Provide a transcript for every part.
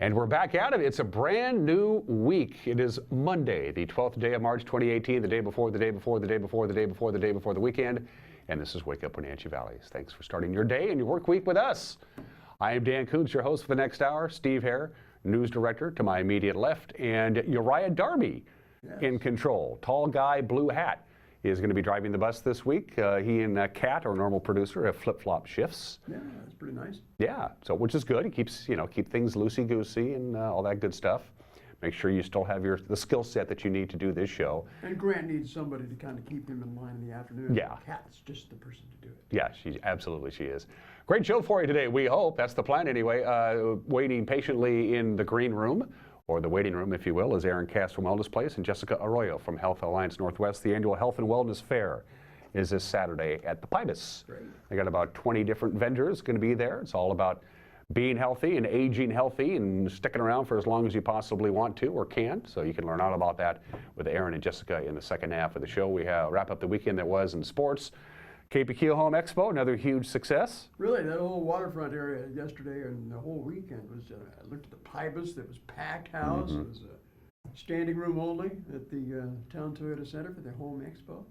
And we're back at it. It's a brand new week. It is Monday, the 12th day of March 2018, the day before the day before the day before the day before the day before the weekend. And this is Wake Up Wenatchee Valley's. Thanks for starting your day and your work week with us. I am Dan Koontz, your host for the next hour. Steve Hare, news director to my immediate left, and Uriah Darby in control. Tall guy, blue hat, is going to be driving the bus this week. He and Kat, our normal producer, have flip-flop shifts. Yeah, that's pretty nice. Yeah, so which is good. It keeps keep things loosey-goosey and all that good stuff. Make sure you still have the skill set that you need to do this show. And Grant needs somebody to kind of keep him in line in the afternoon. Yeah. Kat's just the person to do it. Yeah, she is. Great show for you today, we hope. That's the plan anyway. Waiting patiently in the green room, or the waiting room, if you will, is Aaron Cass from Wellness Place and Jessica Arroyo from Health Alliance Northwest. The annual Health and Wellness Fair is this Saturday at the Pybus. Great. They got about 20 different vendors going to be there. It's all about being healthy and aging healthy and sticking around for as long as you possibly want to or can. So you can learn all about that with Aaron and Jessica in the second half of the show. We wrap up the weekend that was in sports. KPQ Home Expo, another huge success. Really, that whole waterfront area yesterday and the whole weekend was, I looked at the Pybus, it was packed house. It was standing room only at the Town Toyota Center for the Home Expo.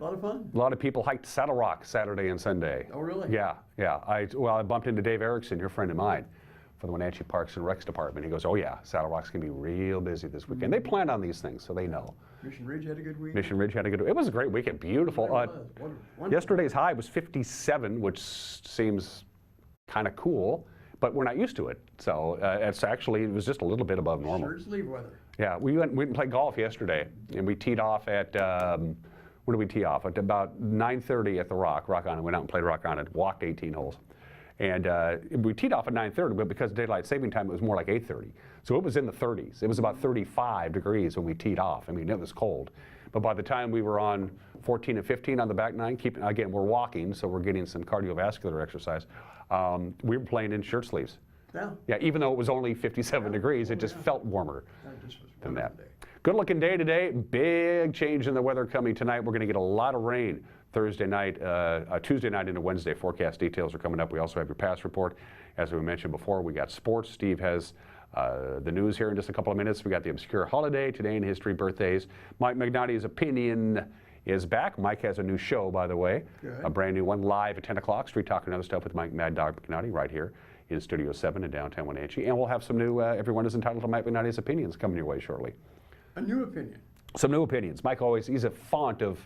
A lot of fun. A lot of people hiked Saddle Rock Saturday and Sunday. Oh, really? Yeah. I bumped into Dave Erickson, your friend of mine, for the Wenatchee Parks and Recs Department. He goes, oh yeah, Saddle Rock's going to be real busy this weekend. They plan on these things, so they know. Mission Ridge had a good week. It was a great weekend, beautiful. Yesterday's high was 57, which seems kind of cool, but we're not used to it. So it was just a little bit above normal. Short sleeve weather. Yeah, we went and played golf yesterday, and we teed off at, when did we tee off? At about 9:30 at the Rock Island. Went out and played Rock Island, walked 18 holes. And we teed off at 9:30, but because of daylight saving time, it was more like 8:30. So it was in the 30s. It was about 35 degrees when we teed off. I mean, it was cold. But by the time we were on 14 and 15 on the back nine, again, we're walking, so we're getting some cardiovascular exercise. We were playing in shirt sleeves. Yeah. Yeah, even though it was only 57 degrees, it just felt warmer than that. Good looking day today. Big change in the weather coming tonight. We're going to get a lot of rain Thursday night, Tuesday night into Wednesday. Forecast details are coming up. We also have your past report. As we mentioned before, we got sports. Steve has the news here in just a couple of minutes. We got the obscure holiday, today in history, birthdays. Mike Magnotti's opinion is back. Mike has a new show, by the way. Good. A brand new one, live at 10 o'clock. Street Talk and Other Stuff with Mike Mad Dog Magnotti right here in Studio 7 in downtown Wenatchee. And we'll have some new, everyone is entitled to Mike Magnotti's opinions coming your way shortly. A new opinion. Some new opinions. Mike he's a font of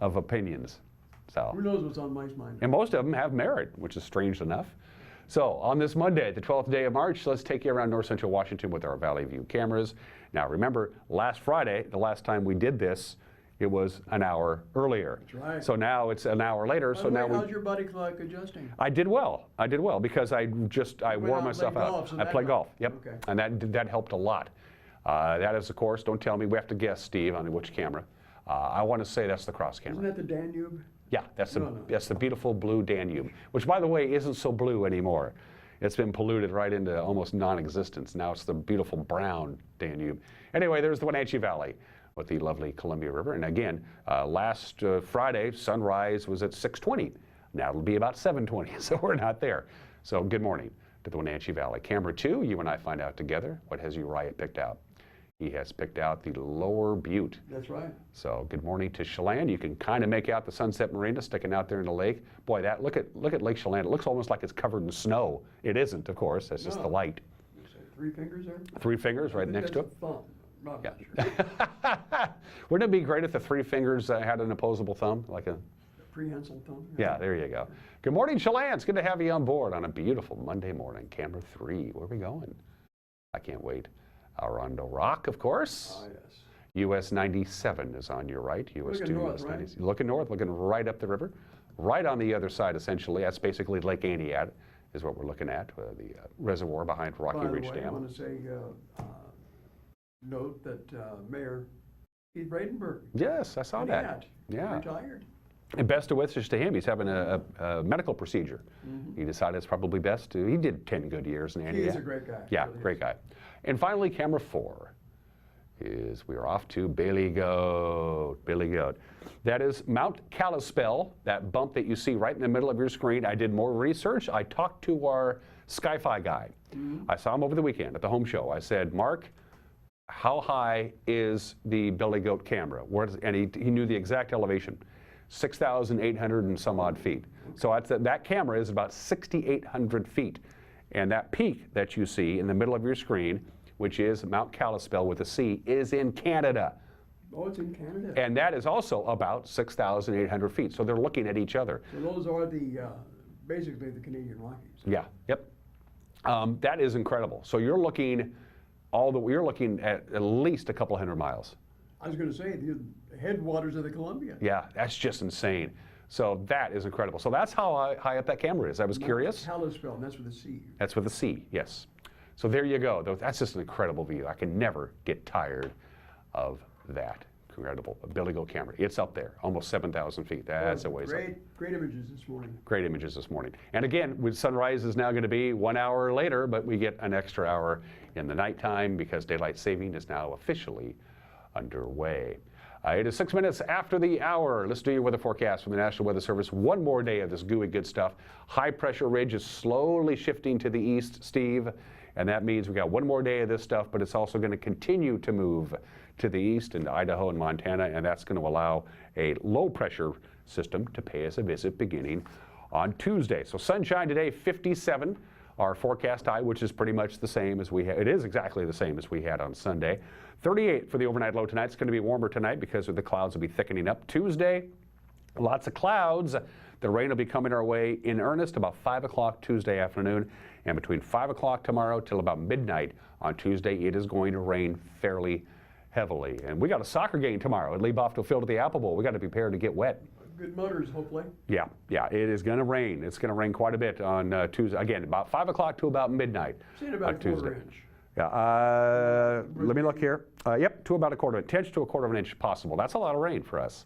opinions. So who knows what's on Mike's mind? And most of them have merit, which is strange enough. So on this Monday, the 12th day of March, let's take you around north central Washington with our Valley View cameras. Now remember, last Friday, the last time we did this, it was an hour earlier. That's right. So now it's an hour later. So now how's your body clock adjusting? I did well because I wore myself out. I played golf. Yep. Okay. And that helped a lot. That is, of course, don't tell me, we have to guess, Steve, on which camera. I want to say that's the cross camera. Isn't that the Danube? Yeah, that's the beautiful blue Danube, which, by the way, isn't so blue anymore. It's been polluted right into almost non-existence. Now it's the beautiful brown Danube. Anyway, there's the Wenatchee Valley with the lovely Columbia River. And again, last Friday, sunrise was at 6:20. Now it'll be about 7:20, so we're not there. So good morning to the Wenatchee Valley. Camera 2, you and I find out together. What has Uriah picked out? He has picked out the Lower Butte. That's right. So good morning to Chelan. You can kind of make out the Sunset Marina sticking out there in the lake. Boy, look at Lake Chelan. It looks almost like it's covered in snow. It isn't, of course. That's just the light. You say 3 fingers there? 3 fingers right next to it. Thumb. Not Yeah. Sure. Wouldn't it be great if the 3 fingers had an opposable thumb, like a prehensile thumb? Yeah, there you go. Good morning, Chelan. It's good to have you on board on a beautiful Monday morning. Camera 3. Where are we going? I can't wait. Arundel Rock, of course. Ah, yes. US 97 is on your right. US 2, north, US right? 90. Looking north, looking right up the river. Right on the other side, essentially. That's basically Lake Aniad is what we're looking at, the reservoir behind Rocky Ridge Dam. I want to say, note that Mayor Keith Bradenberg. Yes, I saw that. Yeah. Retired. And best of wishes to him. He's having a medical procedure. He decided it's probably best to. He did 10 good years in Aniad. He is a great guy. Yeah, really great guy. And finally, camera 4 is we are off to Bailey Goat. That is Mount Kalispell, that bump that you see right in the middle of your screen. I did more research. I talked to our Sci-Fi guy. I saw him over the weekend at the home show. I said, Mark, how high is the Billy Goat camera? And he knew the exact elevation, 6,800 and some odd feet. So that camera is about 6,800 feet. And that peak that you see in the middle of your screen, which is Mount Kalispell with a C, is in Canada. Oh, it's in Canada. And that is also about 6,800 feet. So they're looking at each other. So those are basically the Canadian Rockies. Yeah, yep. That is incredible. So you're looking at least a couple hundred miles. I was going to say the headwaters of the Columbia. Yeah, that's just insane. So that is incredible. So that's how high up that camera is. I was curious. Kalispell, and that's with a C. That's with a C, yes. So there you go. That's just an incredible view. I can never get tired of that. Incredible. A Billy Goat camera. It's up there, almost 7,000 feet. That's a ways up. Great images this morning. Great images this morning. And again, sunrise is now going to be 1 hour later, but we get an extra hour in the nighttime because daylight saving is now officially underway. It is 6 minutes after the hour. Let's do your weather forecast from the National Weather Service. One more day of this gooey good stuff. High pressure ridge is slowly shifting to the east, Steve, and that means we got one more day of this stuff, but it's also going to continue to move to the east into Idaho and Montana, and that's going to allow a low pressure system to pay us a visit beginning on Tuesday. So sunshine today, 57. Our forecast high, which is pretty much the same as we had. It is exactly the same as we had on Sunday. 38 for the overnight low tonight. It's going to be warmer tonight because the clouds will be thickening up. Tuesday, lots of clouds. The rain will be coming our way in earnest about 5 o'clock Tuesday afternoon. And between 5 o'clock tomorrow till about midnight on Tuesday, it is going to rain fairly heavily. And we got a soccer game tomorrow at Lee Bofto Field at the Apple Bowl. We got to be prepared to get wet. Good motors, hopefully. Yeah, it is going to rain. It's going to rain quite a bit on Tuesday. Again, about 5 o'clock to about midnight. Say about on Tuesday. Quarter inch. Yeah, let me look here. Yep, to about a quarter, 1/10 to a quarter of an inch possible. That's a lot of rain for us,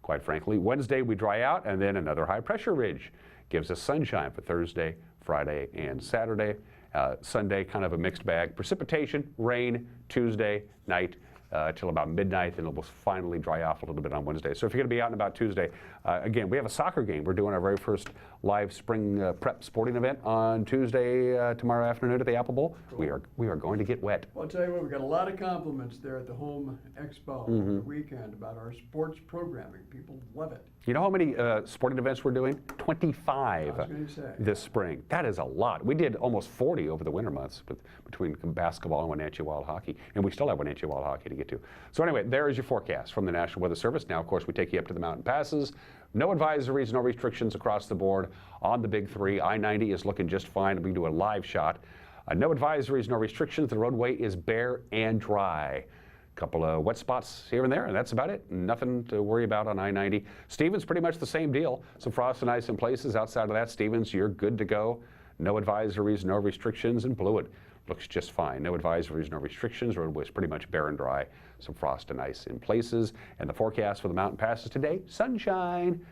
quite frankly. Wednesday we dry out, and then another high pressure ridge gives us sunshine for Thursday, Friday, and Saturday. Sunday, kind of a mixed bag. Precipitation, rain, Tuesday night till about midnight, and it will finally dry off a little bit on Wednesday. So if you're going to be out and about Tuesday, again, we have a soccer game. We're doing our very first live spring prep sporting event on Tuesday tomorrow afternoon at the Apple Bowl. Cool. We are going to get wet. Well, I'll tell you what, we got a lot of compliments there at the Home Expo over the weekend about our sports programming. People love it. You know how many sporting events we're doing? 25 I was going to say. this spring. That is a lot. We did almost 40 over the winter months between basketball and Wenatchee Wild Hockey, and we still have Wenatchee Wild Hockey to get to. So anyway, there is your forecast from the National Weather Service. Now, of course, we take you up to the mountain passes. No advisories, no restrictions across the board on the big three. I-90 is looking just fine. We do a live shot. No advisories, no restrictions. The roadway is bare and dry. Couple of wet spots here and there, and that's about it. Nothing to worry about on I-90. Stevens, pretty much the same deal. Some frost and ice in places. Outside of that, Stevens, you're good to go. No advisories, no restrictions, and Blewett looks just fine. No advisories, no restrictions. Roadway's pretty much bare and dry. Some frost and ice in places. And the forecast for the mountain passes today, sunshine.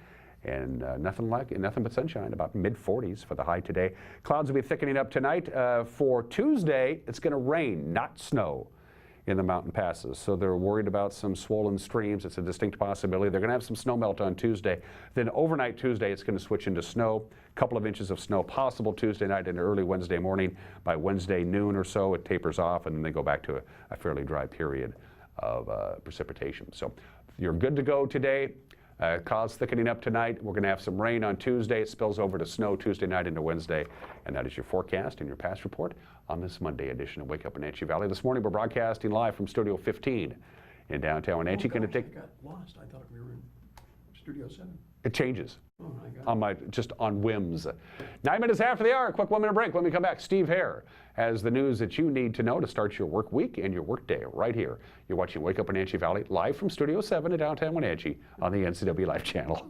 And nothing but sunshine, about mid-40s for the high today. Clouds will be thickening up tonight. For Tuesday, it's going to rain, not snow, in the mountain passes. So they're worried about some swollen streams. It's a distinct possibility. They're going to have some snow melt on Tuesday. Then overnight Tuesday, it's going to switch into snow. A couple of inches of snow possible Tuesday night and early Wednesday morning. By Wednesday noon or so, it tapers off, and then they go back to a fairly dry period of precipitation. So you're good to go today. Clouds thickening up tonight. We're going to have some rain on Tuesday. It spills over to snow Tuesday night into Wednesday. And that is your forecast and your past report on this Monday edition of Wake Up Wenatchee Valley. This morning we're broadcasting live from Studio 15 in downtown Wenatchee. I got lost. I thought we were in Studio 7. It changes. Oh my God. Just on whims. 9 minutes after the hour, quick 1 minute break. When we come back, Steve Hare has the news that you need to know to start your work week and your work day right here. You're watching Wake Up Wenatchee Valley live from Studio 7 in downtown Wenatchee on the NCW Life Channel.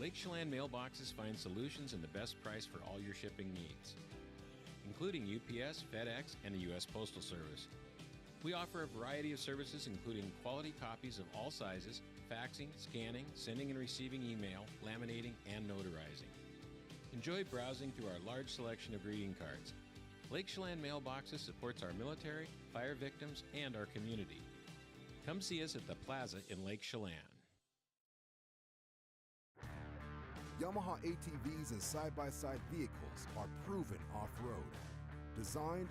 Lake Chelan mailboxes find solutions and the best price for all your shipping needs, including UPS, FedEx, and the U.S. Postal Service. We offer a variety of services including quality copies of all sizes, faxing, scanning, sending and receiving email, laminating, and notarizing. Enjoy browsing through our large selection of greeting cards. Lake Chelan Mailboxes supports our military, fire victims, and our community. Come see us at the Plaza in Lake Chelan. Yamaha ATVs and side-by-side vehicles are proven off-road. Designed,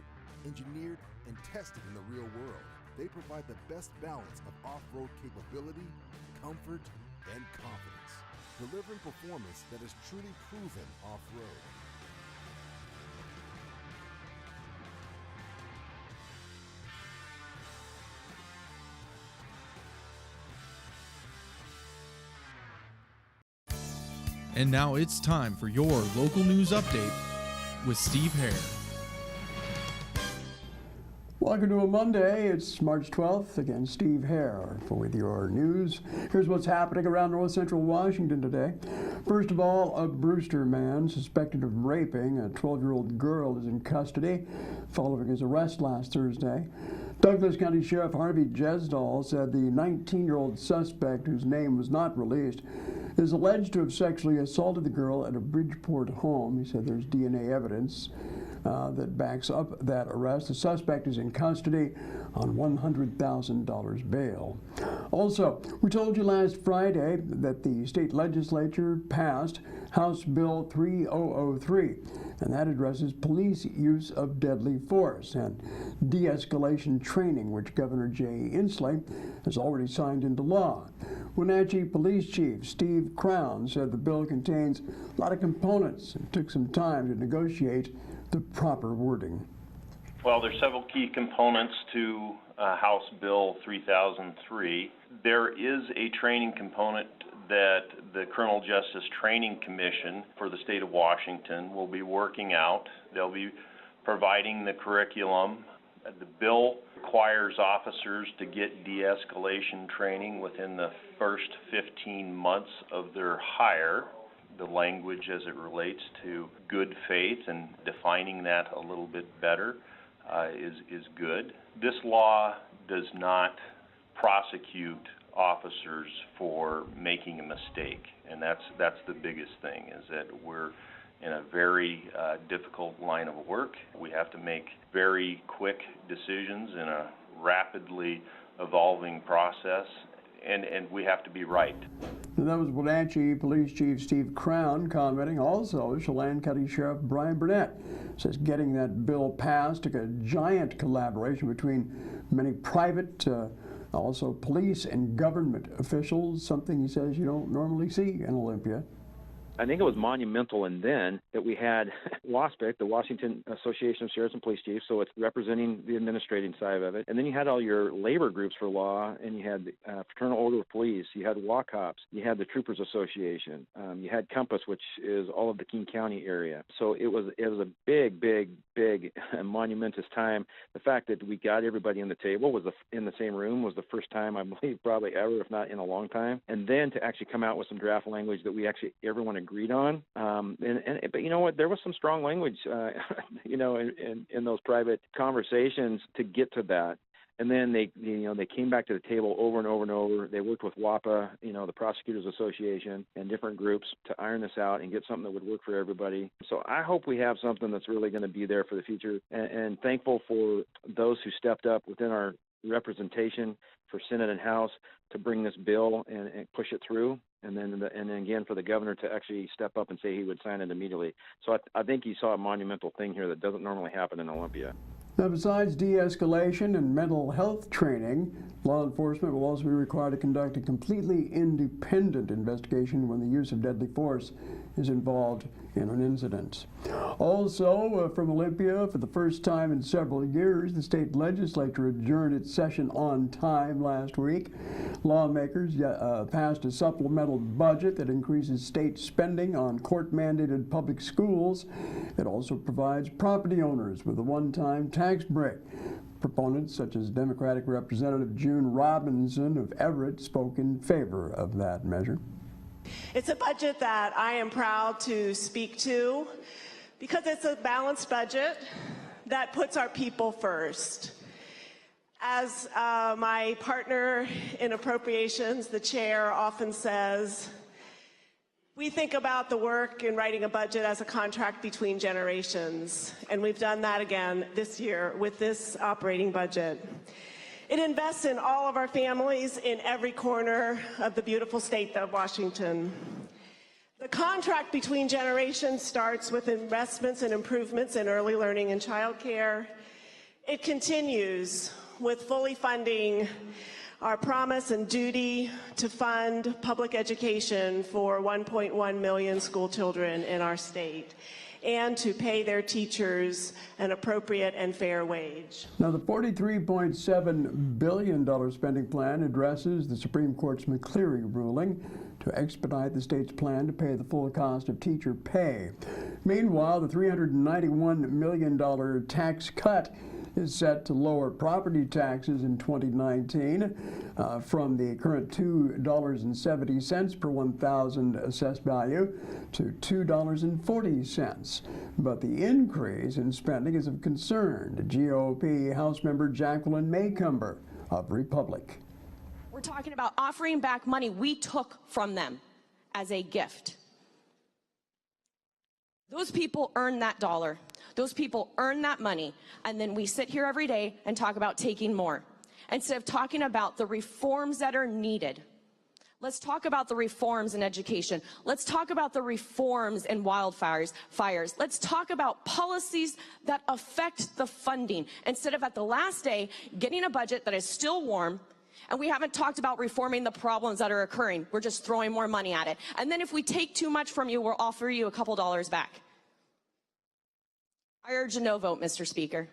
engineered, and tested in the real world, they provide the best balance of off-road capability, comfort, and confidence, delivering performance that is truly proven off-road. And now it's time for your local news update with Steve Hare. Welcome to a Monday. It's March 12th. Again, Steve Hare with your news. Here's what's happening around north central Washington today. First of all, a Brewster man suspected of raping a 12-year-old girl is in custody following his arrest last Thursday. Douglas County Sheriff Harvey Jesdahl said the 19-year-old suspect, whose name was not released, is alleged to have sexually assaulted the girl at a Bridgeport home. He said there's DNA evidence that backs up that arrest. The suspect is in custody on $100,000 bail. Also, we told you last Friday that the state legislature passed House Bill 3003, and that addresses police use of deadly force and de-escalation training, which Governor Jay Inslee has already signed into law. Wenatchee Police Chief Steve Crown said the bill contains a lot of components and took some time to negotiate the proper wording. Well, there's several key components to House Bill 3003. There is a training component that the Criminal Justice Training Commission for the state of Washington will be working out. They'll be providing the curriculum. The bill requires officers to get de-escalation training within the first 15 months of their hire. The language as it relates to good faith and defining that a little bit better is good. This law does not prosecute officers for making a mistake, and that's the biggest thing, is that we're in a very difficult line of work. We have to make very quick decisions in a rapidly evolving process, and we have to be right. And that was Wenatchee Police Chief Steve Crown commenting. Also, Chelan County Sheriff Brian Burnett says getting that bill passed took a giant collaboration between many private, also police and government officials, something he says you don't normally see in Olympia. I think it was monumental, and then that we had WASPIC, the Washington Association of Sheriffs and Police Chiefs, so it's representing the administrating side of it. And then you had all your labor groups for law, and you had the Fraternal Order of Police, you had WACOPS, you had the Troopers Association, you had Compass, which is all of the King County area. So it was a big monumentous time. The fact that we got everybody in the table in the same room was the first time, I believe, probably ever, if not in a long time. And then to actually come out with some draft language that everyone agreed on. But you know what? There was some strong language, in those private conversations to get to that. And then they came back to the table over and over and over. They worked with WAPA, the Prosecutors Association, and different groups to iron this out and get something that would work for everybody. So I hope we have something that's really going to be there for the future. And thankful for those who stepped up within our representation for Senate and House to bring this bill and push it through. And then again for the governor to actually step up and say he would sign it immediately. So I think you saw a monumental thing here that doesn't normally happen in Olympia. Now, besides de-escalation and mental health training, law enforcement will also be required to conduct a completely independent investigation when the use of deadly force is involved in an incident. Also, from Olympia, for the first time in several years, the state legislature adjourned its session on time last week. Lawmakers passed a supplemental budget that increases state spending on court-mandated public schools. It also provides property owners with a one-time tax break. Proponents such as Democratic Representative June Robinson of Everett spoke in favor of that measure. It's a budget that I am proud to speak to because it's a balanced budget that puts our people first. As my partner in appropriations, the chair, often says, we think about the work in writing a budget as a contract between generations, and we've done that again this year with this operating budget. It invests in all of our families in every corner of the beautiful state of Washington. The contract between generations starts with investments and improvements in early learning and childcare. It continues with fully funding our promise and duty to fund public education for 1.1 million school children in our state, and to pay their teachers an appropriate and fair wage. Now, the $43.7 billion spending plan addresses the Supreme Court's McCleary ruling to expedite the state's plan to pay the full cost of teacher pay. Meanwhile, the $391 million tax cut is set to lower property taxes in 2019 from the current $2.70 per 1,000 assessed value to $2.40. But the increase in spending is of concern to GOP House member Jacqueline Maycomber of Republic. We're talking about offering back money we took from them as a gift. Those people earn that dollar. Those people earn that money. And then we sit here every day and talk about taking more. Instead of talking about the reforms that are needed. Let's talk about the reforms in education. Let's talk about the reforms in wildfires. Let's talk about policies that affect the funding. Instead of at the last day getting a budget that is still warm, and we haven't talked about reforming the problems that are occurring. We're just throwing more money at it. And then if we take too much from you, we'll offer you a couple dollars back. I urge a no vote, Mr. Speaker.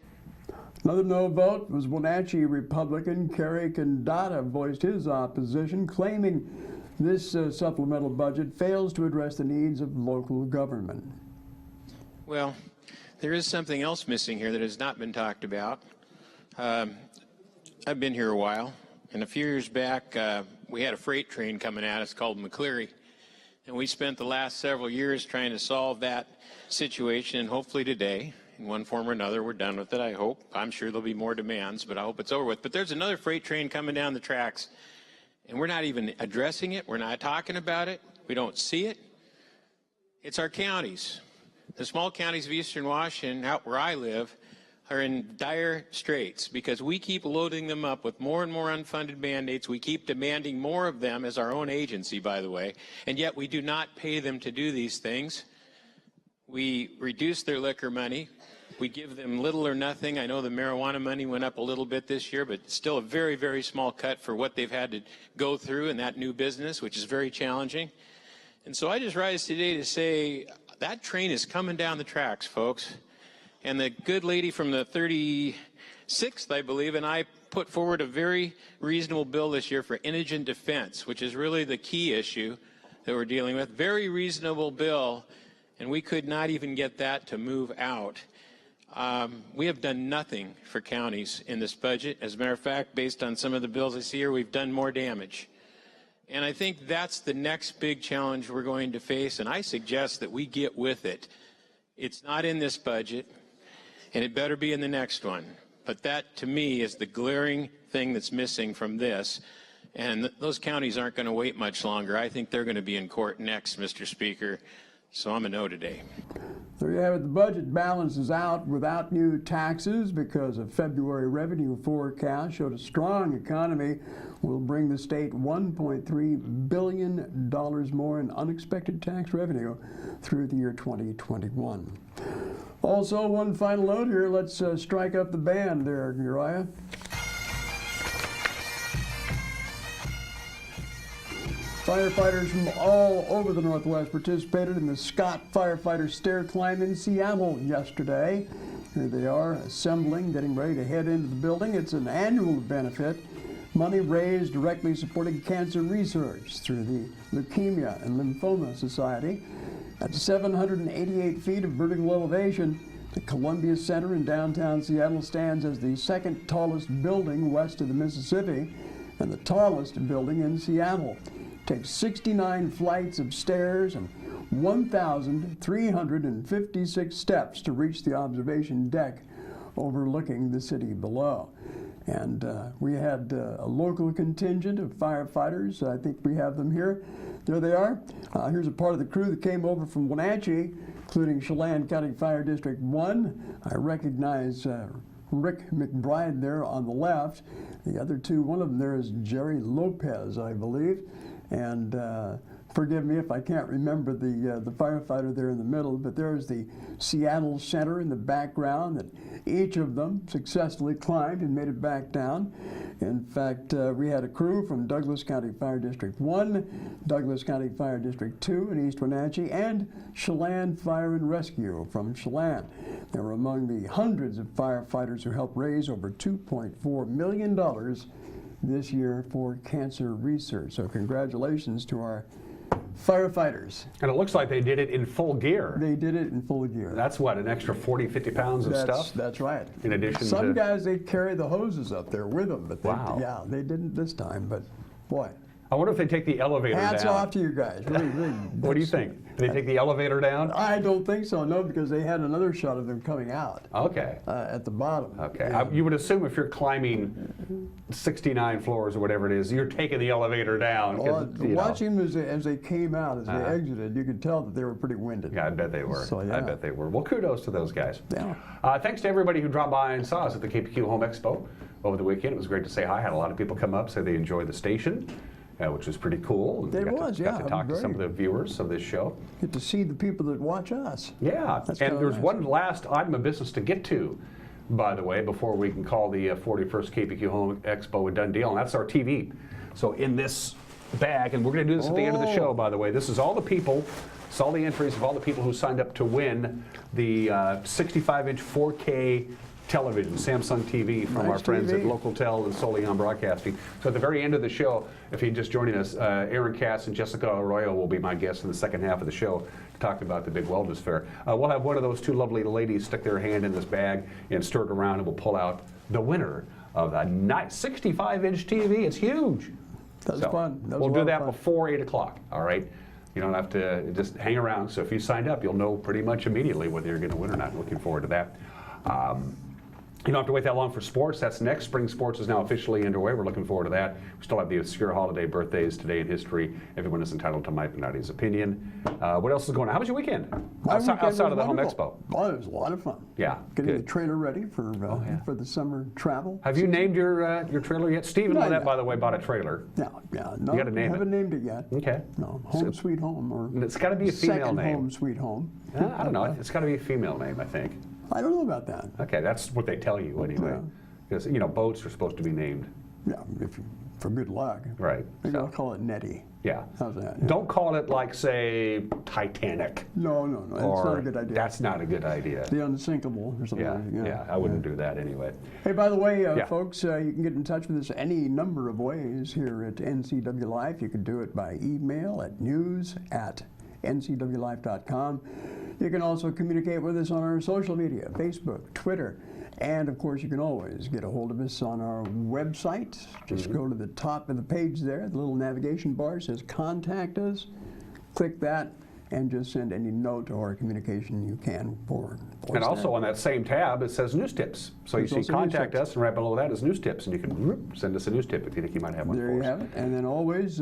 Another no vote was Wenatchee Republican Kerry Kandata voiced his opposition, claiming this supplemental budget fails to address the needs of local government. Well, there is something else missing here that has not been talked about. I've been here a while, and a few years back we had a freight train coming at us called McCleary, and we spent the last several years trying to solve that situation, and hopefully today, in one form or another, we're done with it, I hope. I'm sure there'll be more demands, but I hope it's over with. But there's another freight train coming down the tracks, and we're not even addressing it. We're not talking about it. We don't see it. It's our counties. The small counties of Eastern Washington, out where I live, are in dire straits because we keep loading them up with more and more unfunded mandates. We keep demanding more of them as our own agency, by the way, and yet we do not pay them to do these things. We reduce their liquor money. We give them little or nothing. I know the marijuana money went up a little bit this year, but still a very, very small cut for what they've had to go through in that new business, which is very challenging. And so I just rise today to say that train is coming down the tracks, folks. And the good lady from the 36th, I believe, and I put forward a very reasonable bill this year for indigent defense, which is really the key issue that we're dealing with. Very reasonable bill, and we could not even get that to move out. We have done nothing for counties in this budget. As a matter of fact, based on some of the bills I see here, we've done more damage. And I think that's the next big challenge we're going to face, and I suggest that we get with it. It's not in this budget, and it better be in the next one. But that, to me, is the glaring thing that's missing from this. And those counties aren't going to wait much longer. I think they're going to be in court next, Mr. Speaker. So I'm a no today. There you have it. The budget balances out without new taxes because a February revenue forecast showed a strong economy will bring the state $1.3 billion more in unexpected tax revenue through the year 2021. Also, one final note here. Let's strike up the band there, Uriah. Firefighters from all over the Northwest participated in the Scott Firefighter Stair Climb in Seattle yesterday. Here they are assembling, getting ready to head into the building. It's an annual benefit. Money raised directly supporting cancer research through the Leukemia and Lymphoma Society. At 788 feet of vertical elevation, the Columbia Center in downtown Seattle stands as the second tallest building west of the Mississippi and the tallest building in Seattle. It takes 69 flights of stairs and 1,356 steps to reach the observation deck overlooking the city below. And we had a local contingent of firefighters. I think we have them here. There they are. Here's a part of the crew that came over from Wenatchee, including Chelan County Fire District 1. I recognize Rick McBride there on the left. The other two, one of them there is Jerry Lopez, I believe. And forgive me if I can't remember the firefighter there in the middle, but there's the Seattle Center in the background that each of them successfully climbed and made it back down. In fact, we had a crew from Douglas County Fire District 1, Douglas County Fire District 2 in East Wenatchee, and Chelan Fire and Rescue from Chelan. They were among the hundreds of firefighters who helped raise over $2.4 million this year for cancer research. So congratulations to our firefighters. And it looks like they did it in full gear. They did it in full gear. That's what, an extra 40, 50 pounds of stuff? That's right. In addition Some to... guys, they carry the hoses up there with them, but Wow. they didn't this time, but boy. I wonder if they take the elevator down. Hats off to you guys. Really, really. What do you think? Do they take the elevator down? I don't think so, no, because they had another shot of them coming out. Okay. At the bottom. Okay. Yeah. You would assume if you're climbing 69 floors or whatever it is, you're taking the elevator down. Well, watching them as they came out, as they exited, you could tell that they were pretty winded. Yeah, I bet they were. So, yeah. I bet they were. Well, kudos to those guys. Yeah. Thanks to everybody who dropped by and saw us at the KPQ Home Expo over the weekend. It was great to say hi. Had a lot of people come up, say they enjoyed the station, which was pretty cool. It got was, to, yeah. Got to talk to some of the viewers of this show. Get to see the people that watch us. Yeah, That's and kinda there's nice. one last item of business to get to, by the way, before we can call the 41st KPQ Home Expo a done deal, and that's our TV. So in this bag, and we're going to do this at the end of the show, by the way, this is all the people, it's all the entries of all the people who signed up to win the 65-inch 4K television, Samsung TV from Nice our friends TV. at Localtel and Soleon Broadcasting. So at the very end of the show, if you're just joining us, Aaron Cass and Jessica Arroyo will be my guests in the second half of the show to talk about the big wellness fair. We'll have one of those two lovely ladies stick their hand in this bag and stir it around, and we'll pull out the winner of a nice 65-inch TV. It's huge. That was fun. That was We'll a lot do of that fun. before 8 o'clock, all right? You don't have to just hang around. So if you signed up, you'll know pretty much immediately whether you're going to win or not. Looking forward to that. You don't have to wait that long for sports. That's next. Spring sports is now officially underway. We're looking forward to that. We still have the obscure holiday birthdays today in history. Everyone is entitled to Mike Benatti's opinion. What else is going on? How was your weekend? My Outside, weekend outside of was the Home wonderful. Expo. Oh, it was a lot of fun. Yeah, Getting good. the trailer ready for the summer travel. Have you named your trailer yet? Stephen Not Lynette, yet. by the way, bought a trailer. Yeah. No, You gotta name it. haven't named it yet. Okay. No, Home Sweet Home, or And it's got to be a female Second name. Home Sweet Home. I don't know. It's got to be a female name, I think. I don't know about that. Okay, that's what they tell you anyway. Yeah. Because, you know, boats are supposed to be named. Yeah, for good luck. Right. Maybe so, I'll call it Nettie. yeah. How's that? Yeah. Don't call it like, say, Titanic. No, that's not a good idea. That's not a good idea. The Unsinkable or something. Yeah, I wouldn't do that anyway. Hey, by the way, Yeah. folks, you can get in touch with us any number of ways here at NCW Life. You can do it by email at news@ncwlife.com. You can also communicate with us on our social media, Facebook, Twitter, and of course you can always get a hold of us on our website. Just go to the top of the page there, the little navigation bar says Contact Us. Click that and just send any note or communication you can for And also on that same tab, it says News Tips. So you There's see also news Contact tips. Us, and right below that is News Tips, and you can send us a news tip if you think you might have one There for you us. have it. And then always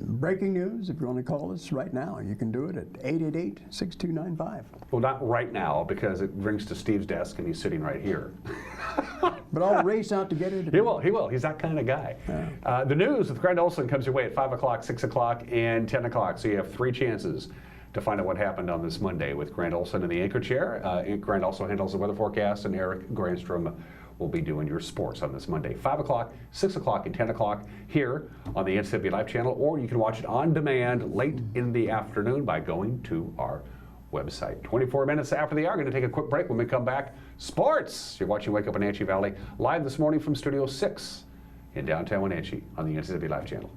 breaking news, if you want to call us right now, you can do it at 888-6295. Well, not right now, because it rings to Steve's desk, and he's sitting right here. But I'll race out to get it. He will. He's that kind of guy. The news with Grant Olson comes your way at 5 o'clock, 6 o'clock, and 10 o'clock. So you have 3 chances to find out what happened on this Monday with Grant Olson in the anchor chair. Grant also handles the weather forecast, and Eric Granstrom will be doing your sports on this Monday. 5 o'clock, 6 o'clock, and 10 o'clock here on the NCW Live channel, or you can watch it on demand late in the afternoon by going to our website. 24 minutes after the hour, going to take a quick break. When we come back, sports. You're watching Wake Up Wenatchee Valley live this morning from Studio 6 in downtown Wenatchee on the NCW Live channel.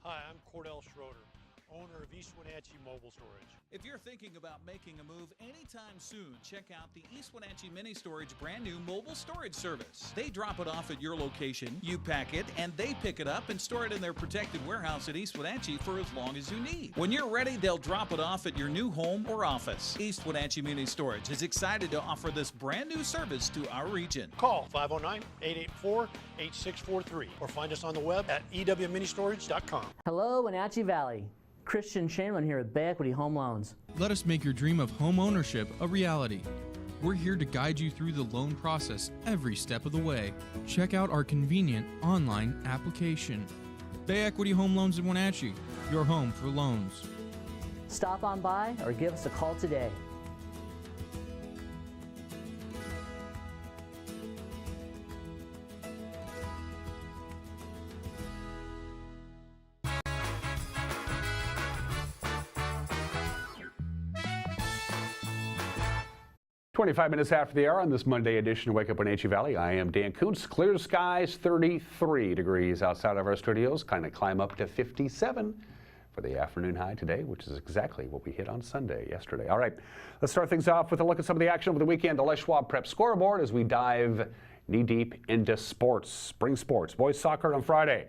Hi, I'm Cordell Schroeder, owner of East Wenatchee Mobile Storage. If you're thinking about making a move anytime soon, check out the East Wenatchee Mini Storage brand new mobile storage service. They drop it off at your location, you pack it, and they pick it up and store it in their protected warehouse at East Wenatchee for as long as you need. When you're ready, they'll drop it off at your new home or office. East Wenatchee Mini Storage is excited to offer this brand new service to our region. Call 509-884-8643 or find us on the web at ewministorage.com. Hello, Wenatchee Valley. Christian Shanlin here with Bay Equity Home Loans. Let us make your dream of home ownership a reality. We're here to guide you through the loan process every step of the way. Check out our convenient online application. Bay Equity Home Loans in Wenatchee, your home for loans. Stop on by or give us a call today. "25 minutes after the hour on this Monday edition of Wake Up Wenatchee Valley. I am Dan Kuntz. Clear skies, 33 degrees outside of our studios. Kind of climb up to 57 for the afternoon high today, which is exactly what we hit on Sunday yesterday. All right, let's start things off with a look at some of the action over the weekend. The Les Schwab Prep scoreboard as we dive knee-deep into sports. Spring sports. Boys soccer on Friday.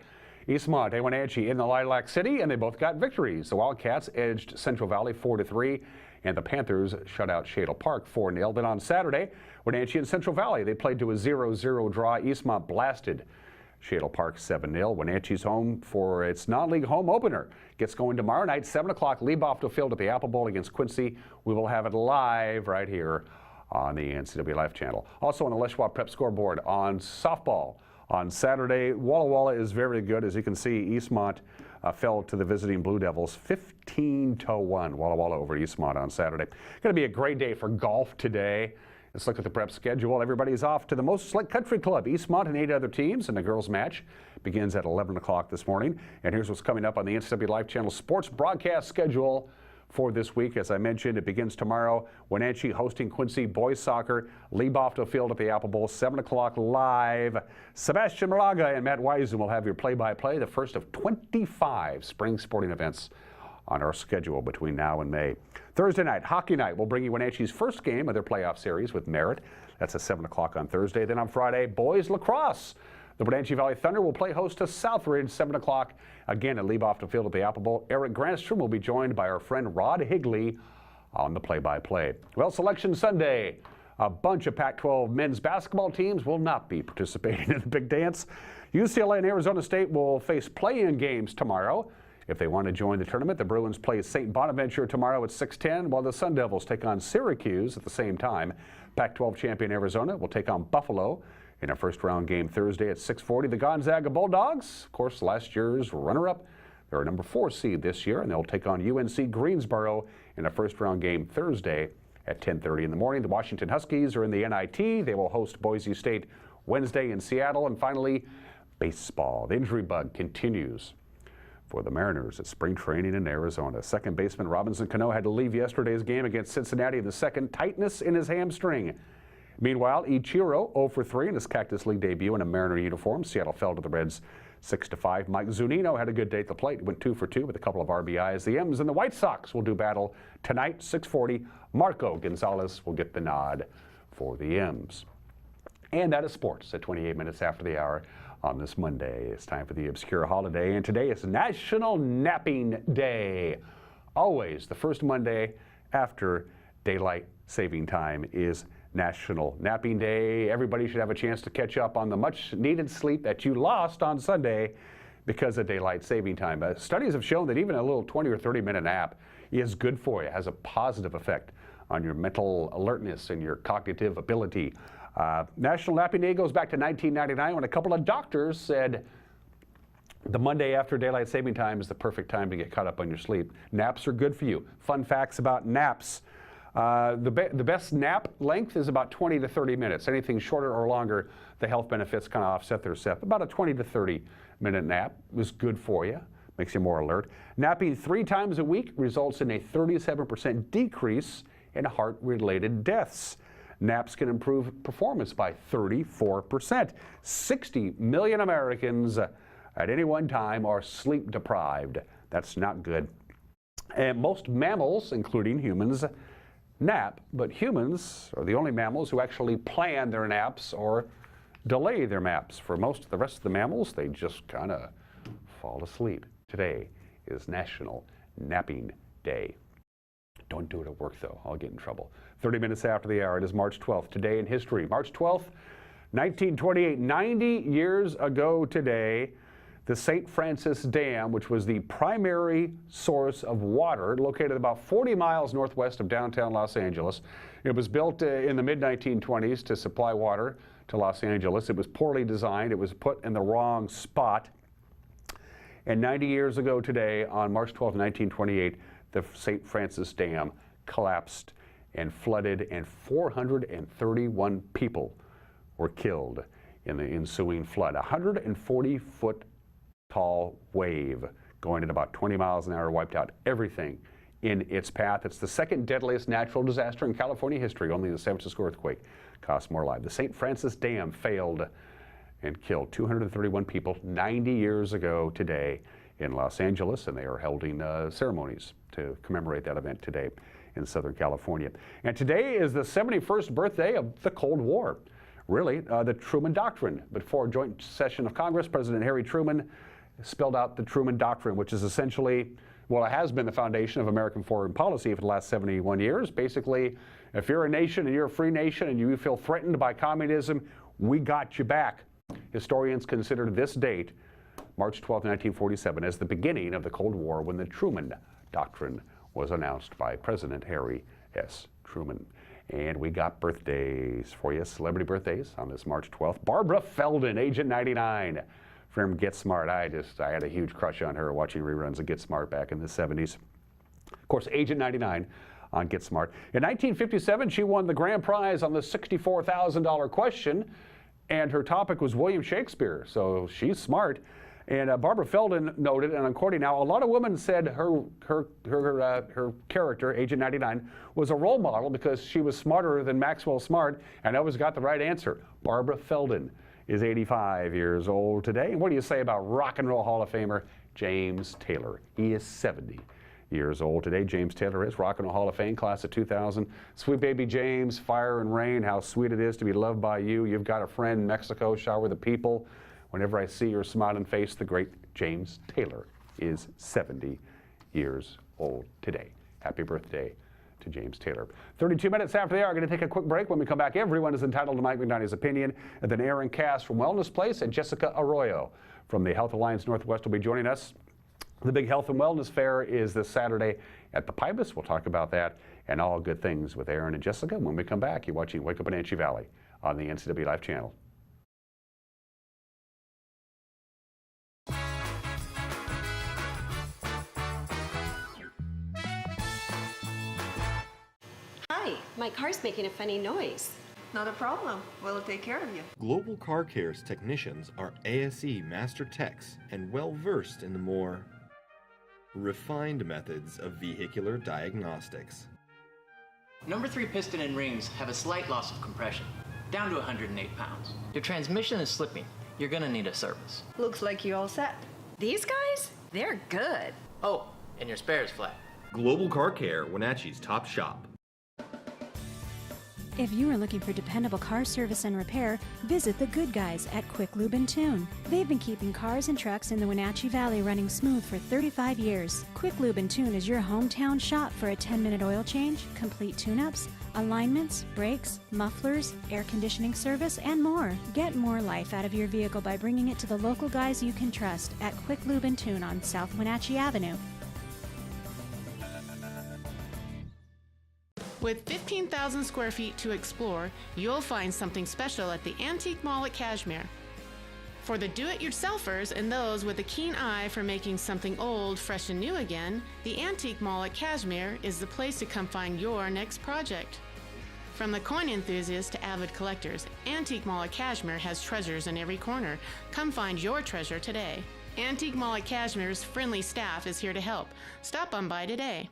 Eastmont and Wenatchee in the Lilac City, and they both got victories. The Wildcats edged Central Valley 4-3. And the Panthers shut out Shadle Park 4-0. Then on Saturday, Wenatchee and Central Valley, they played to a 0-0 draw. Eastmont blasted Shadle Park 7-0. Wenatchee's home for its non-league home opener gets going tomorrow night, 7 o'clock, Leiboftel Field at the Apple Bowl against Quincy. We will have it live right here on the NCW Life channel. Also on the Les Schwab Prep scoreboard on softball on Saturday, Walla Walla is very good. As you can see, Eastmont fell to the visiting Blue Devils 15-1. Walla Walla over Eastmont on Saturday. Going to be a great day for golf today. Let's look at the prep schedule. Everybody's off to the Most Select Country Club. Eastmont and 8 other teams, and the girls' match begins at 11 o'clock this morning. And here's what's coming up on the NCW Life Channel sports broadcast schedule for this week. As I mentioned, it begins tomorrow. Wenatchee hosting Quincy boys soccer. Leiboftel Field at the Apple Bowl, 7 o'clock live. Sebastian Malaga and Matt Wiesen will have your play-by-play, the first of 25 spring sporting events on our schedule between now and May. Thursday night, hockey night, will bring you Wenatchee's first game of their playoff series with Merritt. That's at 7 o'clock on Thursday. Then on Friday, boys lacrosse. The Wenatchee Valley Thunder will play host to Southridge, 7 o'clock, again at Leiboftel Field at the Apple Bowl. Eric Granstrom will be joined by our friend Rod Higley on the play-by-play. Well, Selection Sunday. A bunch of Pac-12 men's basketball teams will not be participating in the big dance. UCLA and Arizona State will face play-in games tomorrow. If they want to join the tournament, the Bruins play St. Bonaventure tomorrow at 6:10, while the Sun Devils take on Syracuse at the same time. Pac-12 champion Arizona will take on Buffalo in a first-round game Thursday at 6:40. The Gonzaga Bulldogs, of course, last year's runner-up. They're a number 4 seed this year, and they'll take on UNC Greensboro in a first-round game Thursday at 10:30 in the morning. The Washington Huskies are in the NIT. They will host Boise State Wednesday in Seattle. And finally, baseball. The injury bug continues for the Mariners at spring training in Arizona. Second baseman Robinson Cano had to leave yesterday's game against Cincinnati in the second. Tightness in his hamstring. Meanwhile, Ichiro 0-for-3 in his Cactus League debut in a Mariner uniform. Seattle fell to the Reds 6-5. Mike Zunino had a good day at the plate. Went 2-for-2 with a couple of RBIs. The M's and the White Sox will do battle tonight, 6:40. Marco Gonzalez will get the nod for the M's. And that is sports at 28 minutes after the hour on this Monday. It's time for the Obscure Holiday, and today is National Napping Day. Always the first Monday after daylight saving time is National Napping Day. Everybody should have a chance to catch up on the much needed sleep that you lost on Sunday because of daylight saving time. Studies have shown that even a little 20 or 30-minute nap is good for you, has a positive effect on your mental alertness and your cognitive ability. National Napping Day goes back to 1999 when a couple of doctors said the Monday after daylight saving time is the perfect time to get caught up on your sleep. Naps are good for you. Fun facts about naps. The best nap length is about 20 to 30 minutes. Anything shorter or longer, the health benefits kind of offset their set. About a 20 to 30 minute nap is good for you, makes you more alert. Napping 3 times a week results in a 37% decrease in heart-related deaths. Naps can improve performance by 34%. 60 million Americans at any one time are sleep deprived. That's not good. And most mammals, including humans, nap, but humans are the only mammals who actually plan their naps or delay their naps. For most of the rest of the mammals, they just kind of fall asleep. Today is National Napping Day. Don't do it at work, though. I'll get in trouble. 30 minutes after the hour, it is March 12th. Today in history. March 12th, 1928, 90 years ago today, the St. Francis Dam, which was the primary source of water, located about 40 miles northwest of downtown Los Angeles, It was built in the mid-1920s to supply water to Los Angeles. It was poorly designed. It was put in the wrong spot. And 90 years ago today, on March 12, 1928, the St. Francis Dam collapsed and flooded, and 431 people were killed in the ensuing flood. A 140-foot tall wave going at about 20 miles an hour wiped out everything in its path. It's the second deadliest natural disaster in California history. Only the San Francisco earthquake cost more lives. The St. Francis Dam failed and killed 231 people 90 years ago today in Los Angeles, and they are holding ceremonies to commemorate that event today in Southern California. And today is the 71st birthday of the Cold War. Really, the Truman Doctrine. Before a joint session of Congress, President Harry Truman spelled out the Truman Doctrine, which is essentially, well, it has been the foundation of American foreign policy for the last 71 years. Basically, if you're a nation and you're a free nation and you feel threatened by communism, we got you back. Historians consider this date, March 12, 1947, as the beginning of the Cold War, when the Truman Doctrine was announced by President Harry S. Truman. And we got birthdays for you, celebrity birthdays on this March 12th. Barbara Feldon, Agent 99 from Get Smart. I had a huge crush on her watching reruns of Get Smart back in the 70s. Of course, Agent 99 on Get Smart. In 1957, she won the grand prize on the $64,000 question, and her topic was William Shakespeare, so she's smart. And Barbara Feldon noted, and I'm quoting now, a lot of women said her character, Agent 99, was a role model because she was smarter than Maxwell Smart and always got the right answer. Barbara Feldon is 85 years old today. And what do you say about Rock and Roll Hall of Famer James Taylor? He is 70 years old today. James Taylor is Rock and Roll Hall of Fame, class of 2000. Sweet baby James, Fire and Rain, how sweet it is to be loved by you. You've got a friend, Mexico, Shower the People. Whenever I see your smiling face, the great James Taylor is 70 years old today. Happy birthday to James Taylor. 32 minutes after the hour, we're going to take a quick break. When we come back, everyone is entitled to Mike McDonough's opinion. And then Aaron Cass from Wellness Place and Jessica Arroyo from the Health Alliance Northwest will be joining us. The big Health and Wellness Fair is this Saturday at the Pybus. We'll talk about that and all good things with Aaron and Jessica. When we come back, you're watching Wake Up Wenatchee Valley on the NCW Live channel. Hi, my car's making a funny noise. Not a problem. We'll take care of you. Global Car Care's technicians are ASE Master Techs and well-versed in the more refined methods of vehicular diagnostics. Number 3 piston and rings have a slight loss of compression, down to 108 pounds. Your transmission is slipping. You're gonna need a service. Looks like you all set. These guys? They're good. Oh, and your spare is flat. Global Car Care, Wenatchee's top shop. If you are looking for dependable car service and repair, visit the good guys at Quick Lube and Tune. They've been keeping cars and trucks in the Wenatchee Valley running smooth for 35 years. Quick Lube and Tune is your hometown shop for a 10-minute oil change, complete tune-ups, alignments, brakes, mufflers, air conditioning service, and more. Get more life out of your vehicle by bringing it to the local guys you can trust at Quick Lube and Tune on South Wenatchee Avenue. With 15,000 square feet to explore, you'll find something special at the Antique Mall at Cashmere. For the do-it-yourselfers and those with a keen eye for making something old, fresh and new again, the Antique Mall at Cashmere is the place to come find your next project. From the coin enthusiasts to avid collectors, Antique Mall at Cashmere has treasures in every corner. Come find your treasure today. Antique Mall at Cashmere's friendly staff is here to help. Stop on by today.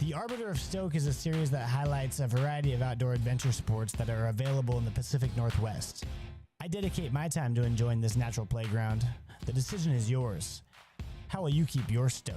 The Arbiter of Stoke is a series that highlights a variety of outdoor adventure sports that are available in the Pacific Northwest. I dedicate my time to enjoying this natural playground. The decision is yours. How will you keep your stoke?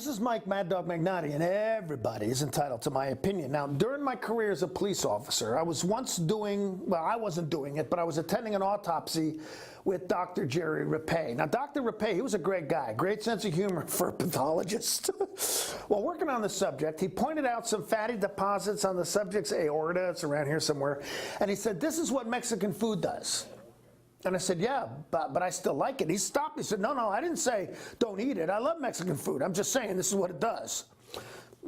this is Mike Mad Dog Magnotti, and everybody is entitled to my opinion. Now, during my career as a police officer, I was once doing, well, I wasn't doing it, but I was attending an autopsy with Dr. Jerry Rapay. Now, Dr. Rapay, he was a great guy, great sense of humor for a pathologist. While working on the subject, he pointed out some fatty deposits on the subject's aorta, it's around here somewhere, and he said, this is what Mexican food does. And I said, yeah, but I still like it. He stopped. He said, no, I didn't say don't eat it. I love Mexican food. I'm just saying this is what it does.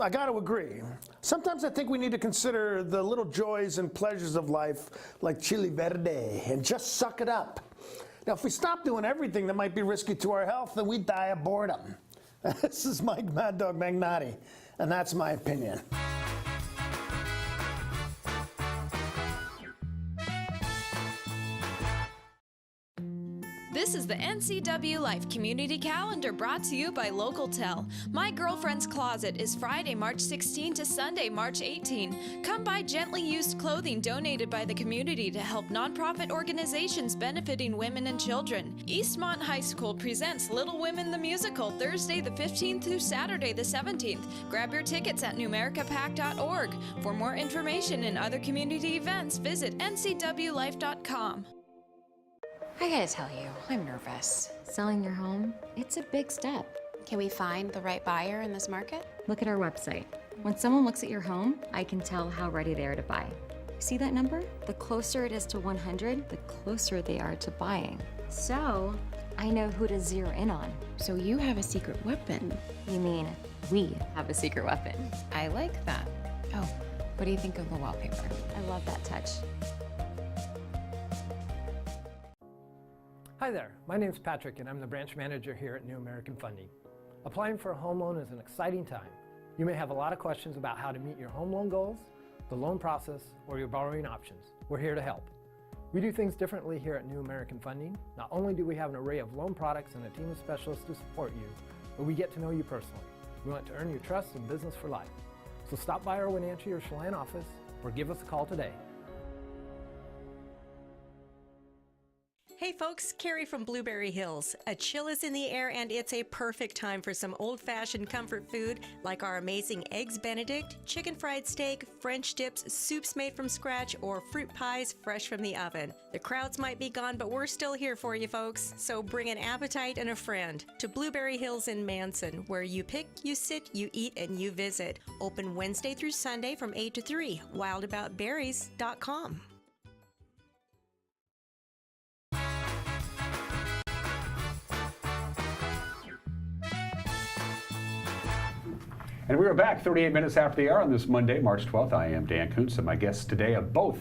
I got to agree. Sometimes I think we need to consider the little joys and pleasures of life like chili verde and just suck it up. Now, if we stop doing everything that might be risky to our health, then we die of boredom. This is Mike Mad Dog Magnotti, and that's my opinion. This is the NCW Life Community Calendar brought to you by LocalTel. My Girlfriend's Closet is Friday, March 16 to Sunday, March 18. Come buy gently used clothing donated by the community to help nonprofit organizations benefiting women and children. Eastmont High School presents Little Women the Musical Thursday the 15th through Saturday the 17th. Grab your tickets at numericapac.org. For more information and other community events, visit ncwlife.com. I gotta tell you, I'm nervous. Selling your home, it's a big step. Can we find the right buyer in this market? Look at our website. When someone looks at your home, I can tell how ready they are to buy. See that number? The closer it is to 100, the closer they are to buying. So, I know who to zero in on. So you have a secret weapon. You mean, we have a secret weapon. I like that. Oh, what do you think of the wallpaper? I love that touch. Hi there, my name's Patrick and I'm the branch manager here at New American Funding. Applying for a home loan is an exciting time. You may have a lot of questions about how to meet your home loan goals, the loan process, or your borrowing options. We're here to help. We do things differently here at New American Funding. Not only do we have an array of loan products and a team of specialists to support you, but we get to know you personally. We want to earn your trust and business for life. So stop by our Wenatchee or Chelan office or give us a call today. Hey folks, Carrie from Blueberry Hills. A chill is in the air and it's a perfect time for some old-fashioned comfort food like our amazing Eggs Benedict, chicken fried steak, French dips, soups made from scratch, or fruit pies fresh from the oven. The crowds might be gone, but we're still here for you folks. So bring an appetite and a friend to Blueberry Hills in Manson, where you pick, you sit, you eat, and you visit. Open Wednesday through Sunday from 8 to 3. wildaboutberries.com. And we are back 38 minutes after the hour on this Monday, March 12th. I am Dan Kuntz, and my guests today have both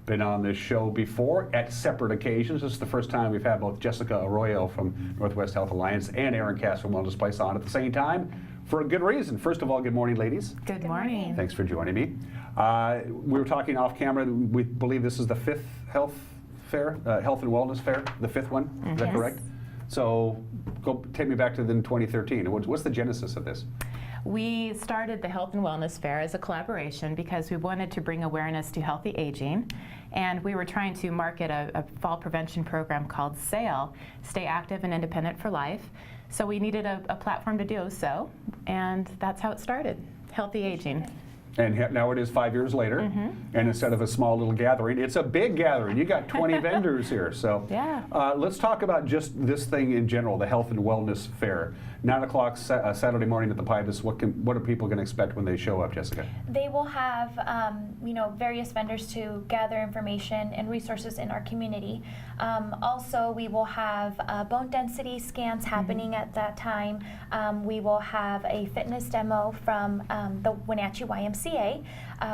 been on this show before at separate occasions. This is the first time we've had both Jessica Arroyo from Northwest Health Alliance and Aaron Cass from Wellness Place on at the same time for a good reason. First of all, good morning, ladies. Good morning. Thanks for joining me. We were talking off camera. We believe this is the fifth health fair, health and wellness fair, the fifth one. Is that correct? So take me back to 2013. What's the genesis of this? We started the Health and Wellness Fair as a collaboration because we wanted to bring awareness to healthy aging, and we were trying to market a fall prevention program called SAIL, Stay Active and Independent for Life. So we needed a platform to do so, and that's how it started, healthy aging. And now it is 5 years later, and instead of a small little gathering, it's a big gathering. You got 20 vendors here. So yeah. Let's talk about just this thing in general, the Health and Wellness Fair. 9 o'clock Saturday morning at the Pybus. What are people going to expect when they show up, Jessica? They will have various vendors to gather information and resources in our community. Also, we will have bone density scans happening at that time. We will have a fitness demo from the Wenatchee YMCA.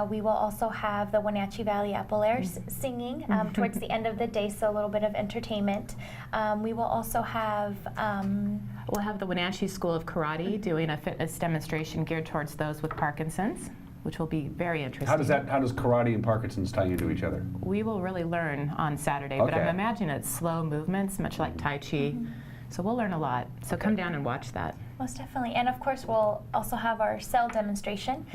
We will also have the Wenatchee Valley Apple Airs singing towards the end of the day, so a little bit of entertainment. We will also have we'll have the Wenatchee School of Karate doing a fitness demonstration geared towards those with Parkinson's, which will be very interesting. How does karate and Parkinson's tie into each other? We will really learn on Saturday, but I imagine it's slow movements, much like Tai Chi. So we'll learn a lot. So come down and watch that. Most definitely. And of course, we'll also have our cell demonstration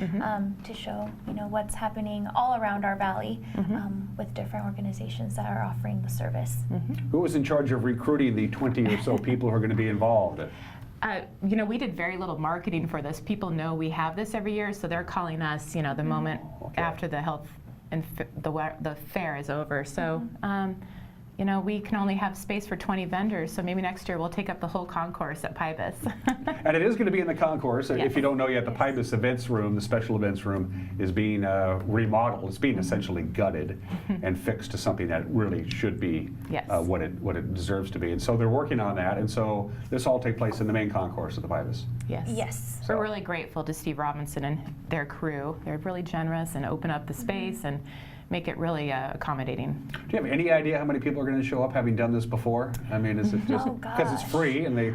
to show what's happening all around our valley with different organizations that are offering the service. Who was in charge of recruiting the 20 or so people who are going to be involved? We did very little marketing for this. People know we have this every year, so they're calling us, the moment after the health and the fair is over. So, we can only have space for 20 vendors, so maybe next year we'll take up the whole concourse at Pybus. And it is going to be in the concourse. Yes. If you don't know yet, the Pybus events room, the special events room, is being remodeled. It's being essentially gutted and fixed to something that really should be what it deserves to be. And so they're working on that. And so this all take place in the main concourse of the Pybus. Yes. Yes. We're really grateful to Steve Robinson and their crew. They're really generous and open up the space and make it really accommodating. Do you have any idea how many people are going to show up having done this before? I mean, is it just because it's free and they,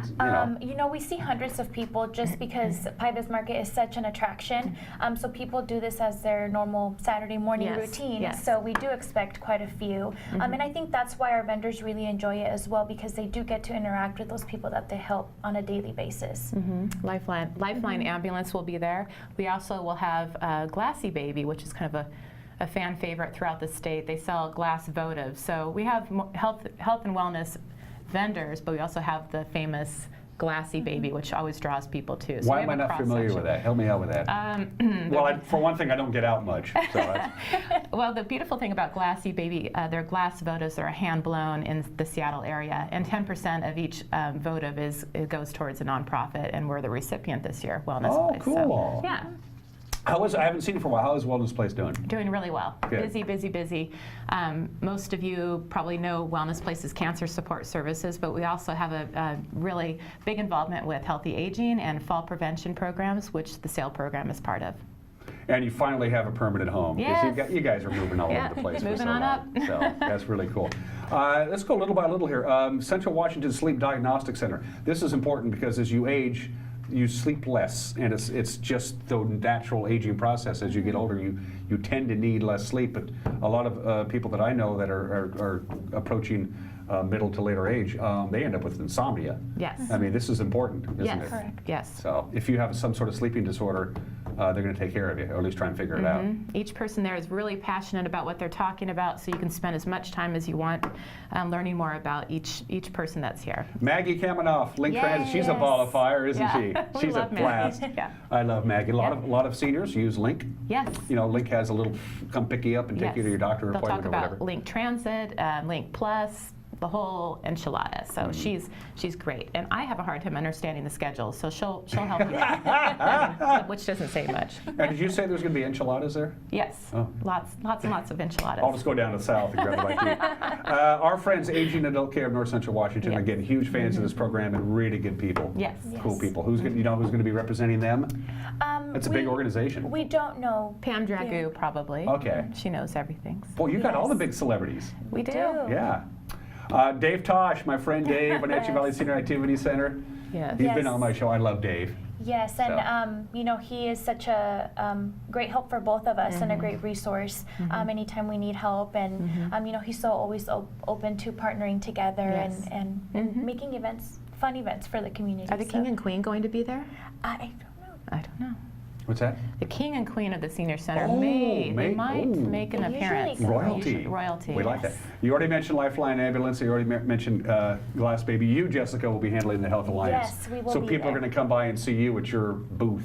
we see hundreds of people just because Pybus Market is such an attraction. So people do this as their normal Saturday morning routine. Yes. So we do expect quite a few. And I think that's why our vendors really enjoy it as well, because they do get to interact with those people that they help on a daily basis. Lifeline Ambulance will be there. We also will have Glassy Baby, which is kind of a fan favorite throughout the state. They sell glass votives. So we have health and wellness vendors, but we also have the famous Glassy Baby, which always draws people too. So why am I not familiar with that? Help me out with that. Well, for one thing, I don't get out much. So well, the beautiful thing about Glassy Baby, their glass votives are hand blown in the Seattle area, and 10% of each votive goes towards a nonprofit, and we're the recipient this year, Wellness Place. Oh, cool. So, yeah. I haven't seen it for a while. How is Wellness Place doing? Doing really well. Good. Busy. Most of you probably know Wellness Place's cancer support services, but we also have a really big involvement with healthy aging and fall prevention programs, which the SAIL program is part of. And you finally have a permanent home. Yes. You guys are moving all over the place. Moving for so on long. up. So that's really cool. Let's go little by little here. Central Washington Sleep Diagnostic Center. This is important because as you age, you sleep less, and it's just the natural aging process. As you get older, you tend to need less sleep. But a lot of people that I know that are approaching middle to later age, they end up with insomnia. Yes. I mean, this is important, isn't it? Correct. Yes. So if you have some sort of sleeping disorder, they're going to take care of you, or at least try and figure it out. Each person there is really passionate about what they're talking about, so you can spend as much time as you want learning more about each person that's here. Maggie Kamenoff, Link Transit, she's a ball of fire, isn't she? She's a blast. I love Maggie. A lot of seniors use Link. Yes. Link has a little come pick you up and take you to your doctor They'll appointment talk or about whatever. Link Transit, Link Plus, the whole enchilada. So she's great, and I have a hard time understanding the schedule, so she'll help you, which doesn't say much. And did you say there's going to be enchiladas there? Yes, lots and lots of enchiladas. I'll just go down to the south and grab a bite to eat. Our friends Aging Adult Care of North Central Washington, again, huge fans of this program and really good people. Yes. Cool people. Who's going to be representing them? It's a big organization. We don't know. Pam Dragoo, probably. Okay. She knows everything. Boy, you got all the big celebrities. We do. Yeah. Dave Tosh, my friend Dave, Wenatchee Valley Senior Activity Center. Yes. He's been on my show. I love Dave. Yes, and he is such a great help for both of us and a great resource anytime we need help. And he's so always open to partnering together and making fun events for the community. Are the King and Queen going to be there? I don't know. What's that? The King and Queen of the Senior Center might make an appearance. Royalty. Royalty. We like that. You already mentioned Lifeline Ambulance. You already mentioned Glass Baby. You, Jessica, will be handling the Health Alliance. Yes, we will So be people are there. going to come by and see you at your booth.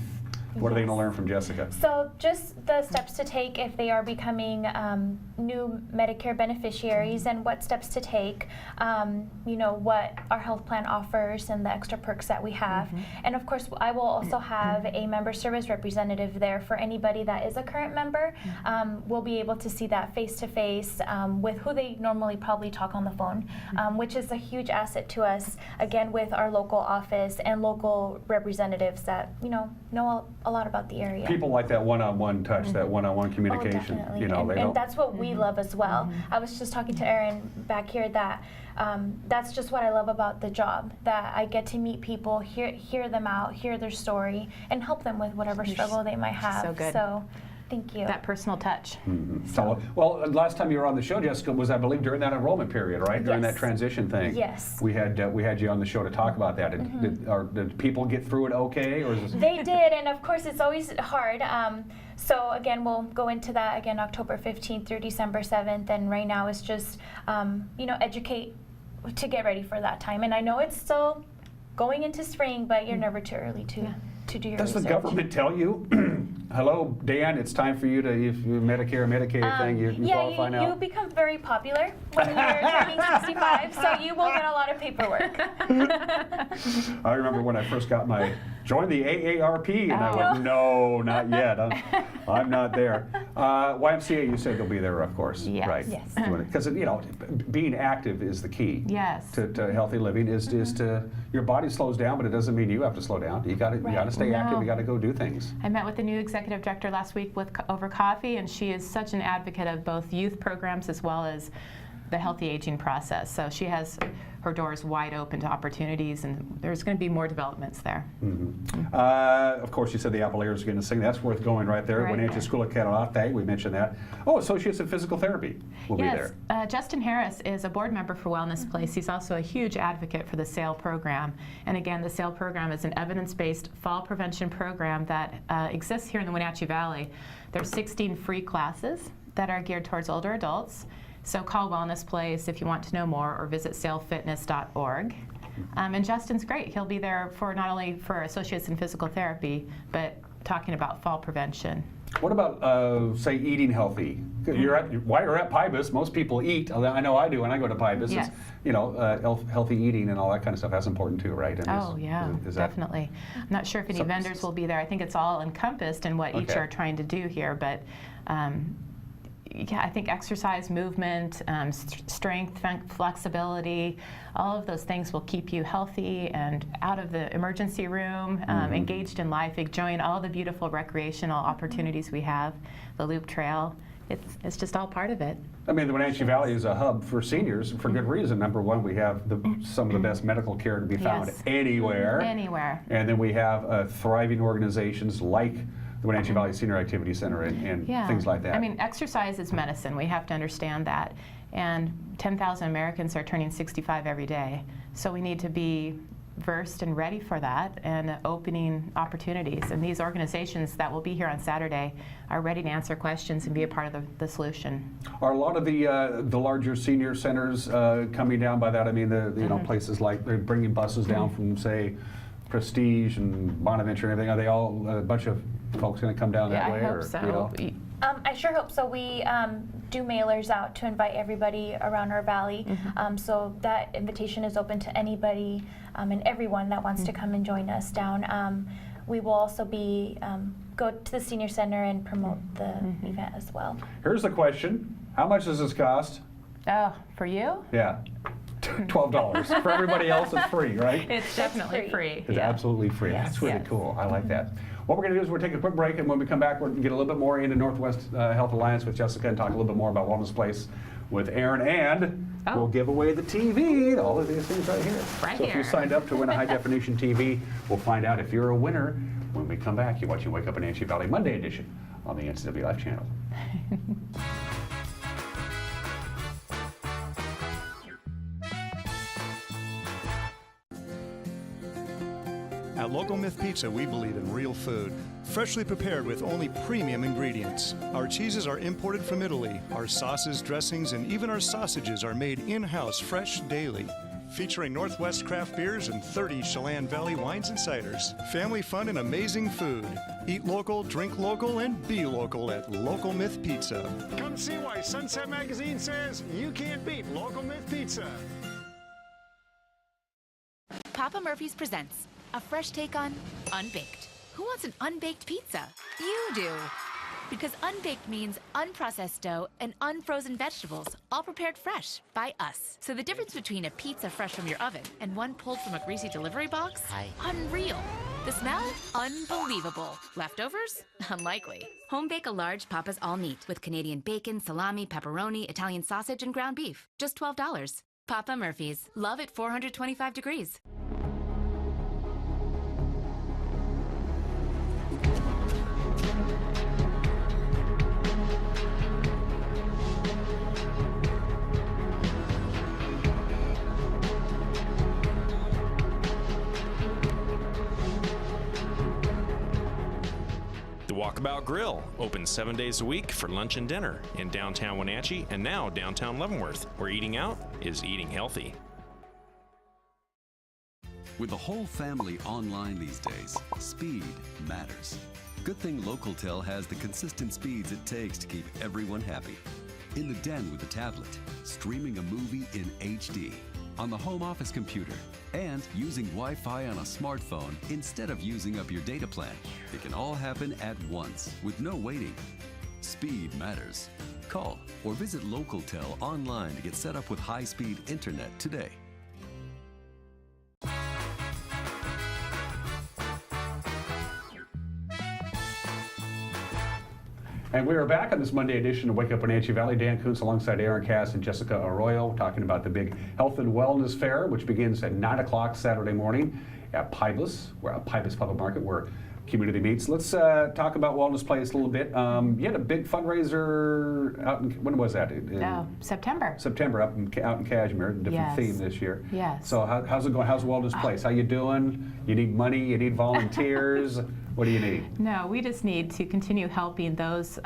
What are they going to learn from Jessica? So just the steps to take if they are becoming new Medicare beneficiaries and what steps to take, what our health plan offers and the extra perks that we have. And of course, I will also have a member service representative there for anybody that is a current member. We'll be able to see that face-to-face with who they normally probably talk on the phone, which is a huge asset to us, again, with our local office and local representatives that, know a lot about the area. People like that one-on-one touch, that one-on-one communication. Definitely. And that's what we love as well. I was just talking to Erin back here that that's just what I love about the job, that I get to meet people, hear them out, hear their story, and help them with whatever struggle they might have. So good. So thank you. That personal touch. So, well, last time you were on the show, Jessica, was I believe during that enrollment period, right? During that transition thing. Yes. We had you on the show to talk about that. Did people get through it okay, or is this They did, and of course it's always hard. So again, we'll go into that again October 15th through December 7th, and right now it's just educate to get ready for that time. And I know it's still going into spring, but you're never too early to do your Does research. the government tell you, hello, Dan, it's time for you to, if you Medicare, Medicaid thing, you qualify now? You become very popular when you're turning 65, so you will get a lot of paperwork. I remember when I first got joined the AARP, and I went, no, not yet. I'm not there. YMCA, you said they'll be there, of course. Yes. Right. Yes. Because, being active is the key. Yes. To healthy living is to, your body slows down, but it doesn't mean you have to slow down. You got to stay active. You got to go do things. I met with the new executive director last week over coffee, and she is such an advocate of both youth programs as well as the healthy aging process. So she has her doors wide open to opportunities, and there's going to be more developments there. Mm-hmm. Of course, you said the Apple Airs are going to sing. That's worth going right there. Wenatchee School of Katalate, we mentioned that. Oh, Associates in Physical Therapy will be there. Justin Harris is a board member for Wellness Place. He's also a huge advocate for the SAIL program. And again, the SAIL program is an evidence-based fall prevention program that exists here in the Wenatchee Valley. There's 16 free classes that are geared towards older adults. So call Wellness Place if you want to know more, or visit sailfitness.org. And Justin's great. He'll be there for not only for Associates in Physical Therapy, but talking about fall prevention. What about, say, eating healthy? While you're at PIBUS, most people eat. I know I do when I go to PIBUS. Yes. It's, healthy eating and all that kind of stuff. That's important too, right? And definitely. I'm not sure if any vendors will be there. I think it's all encompassed in what each are trying to do here, but yeah, I think exercise, movement, strength, flexibility, all of those things will keep you healthy and out of the emergency room, engaged in life, enjoying all the beautiful recreational opportunities we have, the Loop Trail. It's just all part of it. I mean, the Wenatchee Valley is a hub for seniors for good reason. Number one, we have some of the best medical care to be found anywhere. Anywhere. And then we have thriving organizations like the Wenatchee Valley Senior Activity Center and things like that. I mean, exercise is medicine. We have to understand that. And 10,000 Americans are turning 65 every day. So we need to be versed and ready for that and opening opportunities. And these organizations that will be here on Saturday are ready to answer questions and be a part of the solution. Are a lot of the larger senior centers coming down by that? I mean, places like they're bringing buses down from, say, Prestige and Bonaventure and everything. Are they all a bunch of folks going to come down that way? I hope so. I sure hope so. We do mailers out to invite everybody around our valley. So that invitation is open to anybody and everyone that wants to come and join us down. We will also be go to the senior center and promote the event as well. Here's the question: how much does this cost? Oh, for you? Yeah. $12. For everybody else, it's free, right? It's definitely free. It's absolutely free. Yes, That's really cool. I like that. What we're going to do is we're going to take a quick break, and when we come back, we're going to get a little bit more into Northwest Health Alliance with Jessica and talk a little bit more about Wellness Place with Aaron, and we'll give away the TV, all of these things right here. So if you signed up to win a high-definition TV, we'll find out if you're a winner when we come back. You're watching Wake Up in Wenatchee Valley Monday edition on the NCW Life channel. At Local Myth Pizza, we believe in real food, freshly prepared with only premium ingredients. Our cheeses are imported from Italy. Our sauces, dressings, and even our sausages are made in-house, fresh daily. Featuring Northwest craft beers and 30 Chelan Valley wines and ciders. Family fun and amazing food. Eat local, drink local, and be local at Local Myth Pizza. Come see why Sunset Magazine says you can't beat Local Myth Pizza. Papa Murphy's presents a fresh take on unbaked. Who wants an unbaked pizza? You do. Because unbaked means unprocessed dough and unfrozen vegetables, all prepared fresh by us. So the difference between a pizza fresh from your oven and one pulled from a greasy delivery box? Unreal. The smell? Unbelievable. Leftovers? Unlikely. Home bake a large Papa's all meat with Canadian bacon, salami, pepperoni, Italian sausage, and ground beef. Just $12. Papa Murphy's. Love at 425 degrees. Walkabout Grill, open 7 days a week for lunch and dinner in downtown Wenatchee and now downtown Leavenworth, where eating out is eating healthy. With the whole family online these days, speed matters. Good thing LocalTel has the consistent speeds it takes to keep everyone happy. In the den with a tablet, streaming a movie in HD, on the home office computer, and using Wi-Fi on a smartphone instead of using up your data plan. It can all happen at once with no waiting. Speed matters. Call or visit LocalTel online to get set up with high-speed internet today. And we are back on this Monday edition of Wake Up Wenatchee Valley. Dan Kuntz alongside Aaron Cass and Jessica Arroyo talking about the big Health and Wellness Fair, which begins at 9 o'clock Saturday morning at Pybus, Public Market, where community meets. Let's talk about Wellness Place a little bit. You had a big fundraiser out in, when was that? September. September, out in Cashmere, different theme this year. Yes. So how's it going? How's Wellness Place? How you doing? You need money? You need volunteers? What do you need? No, we just need to continue helping those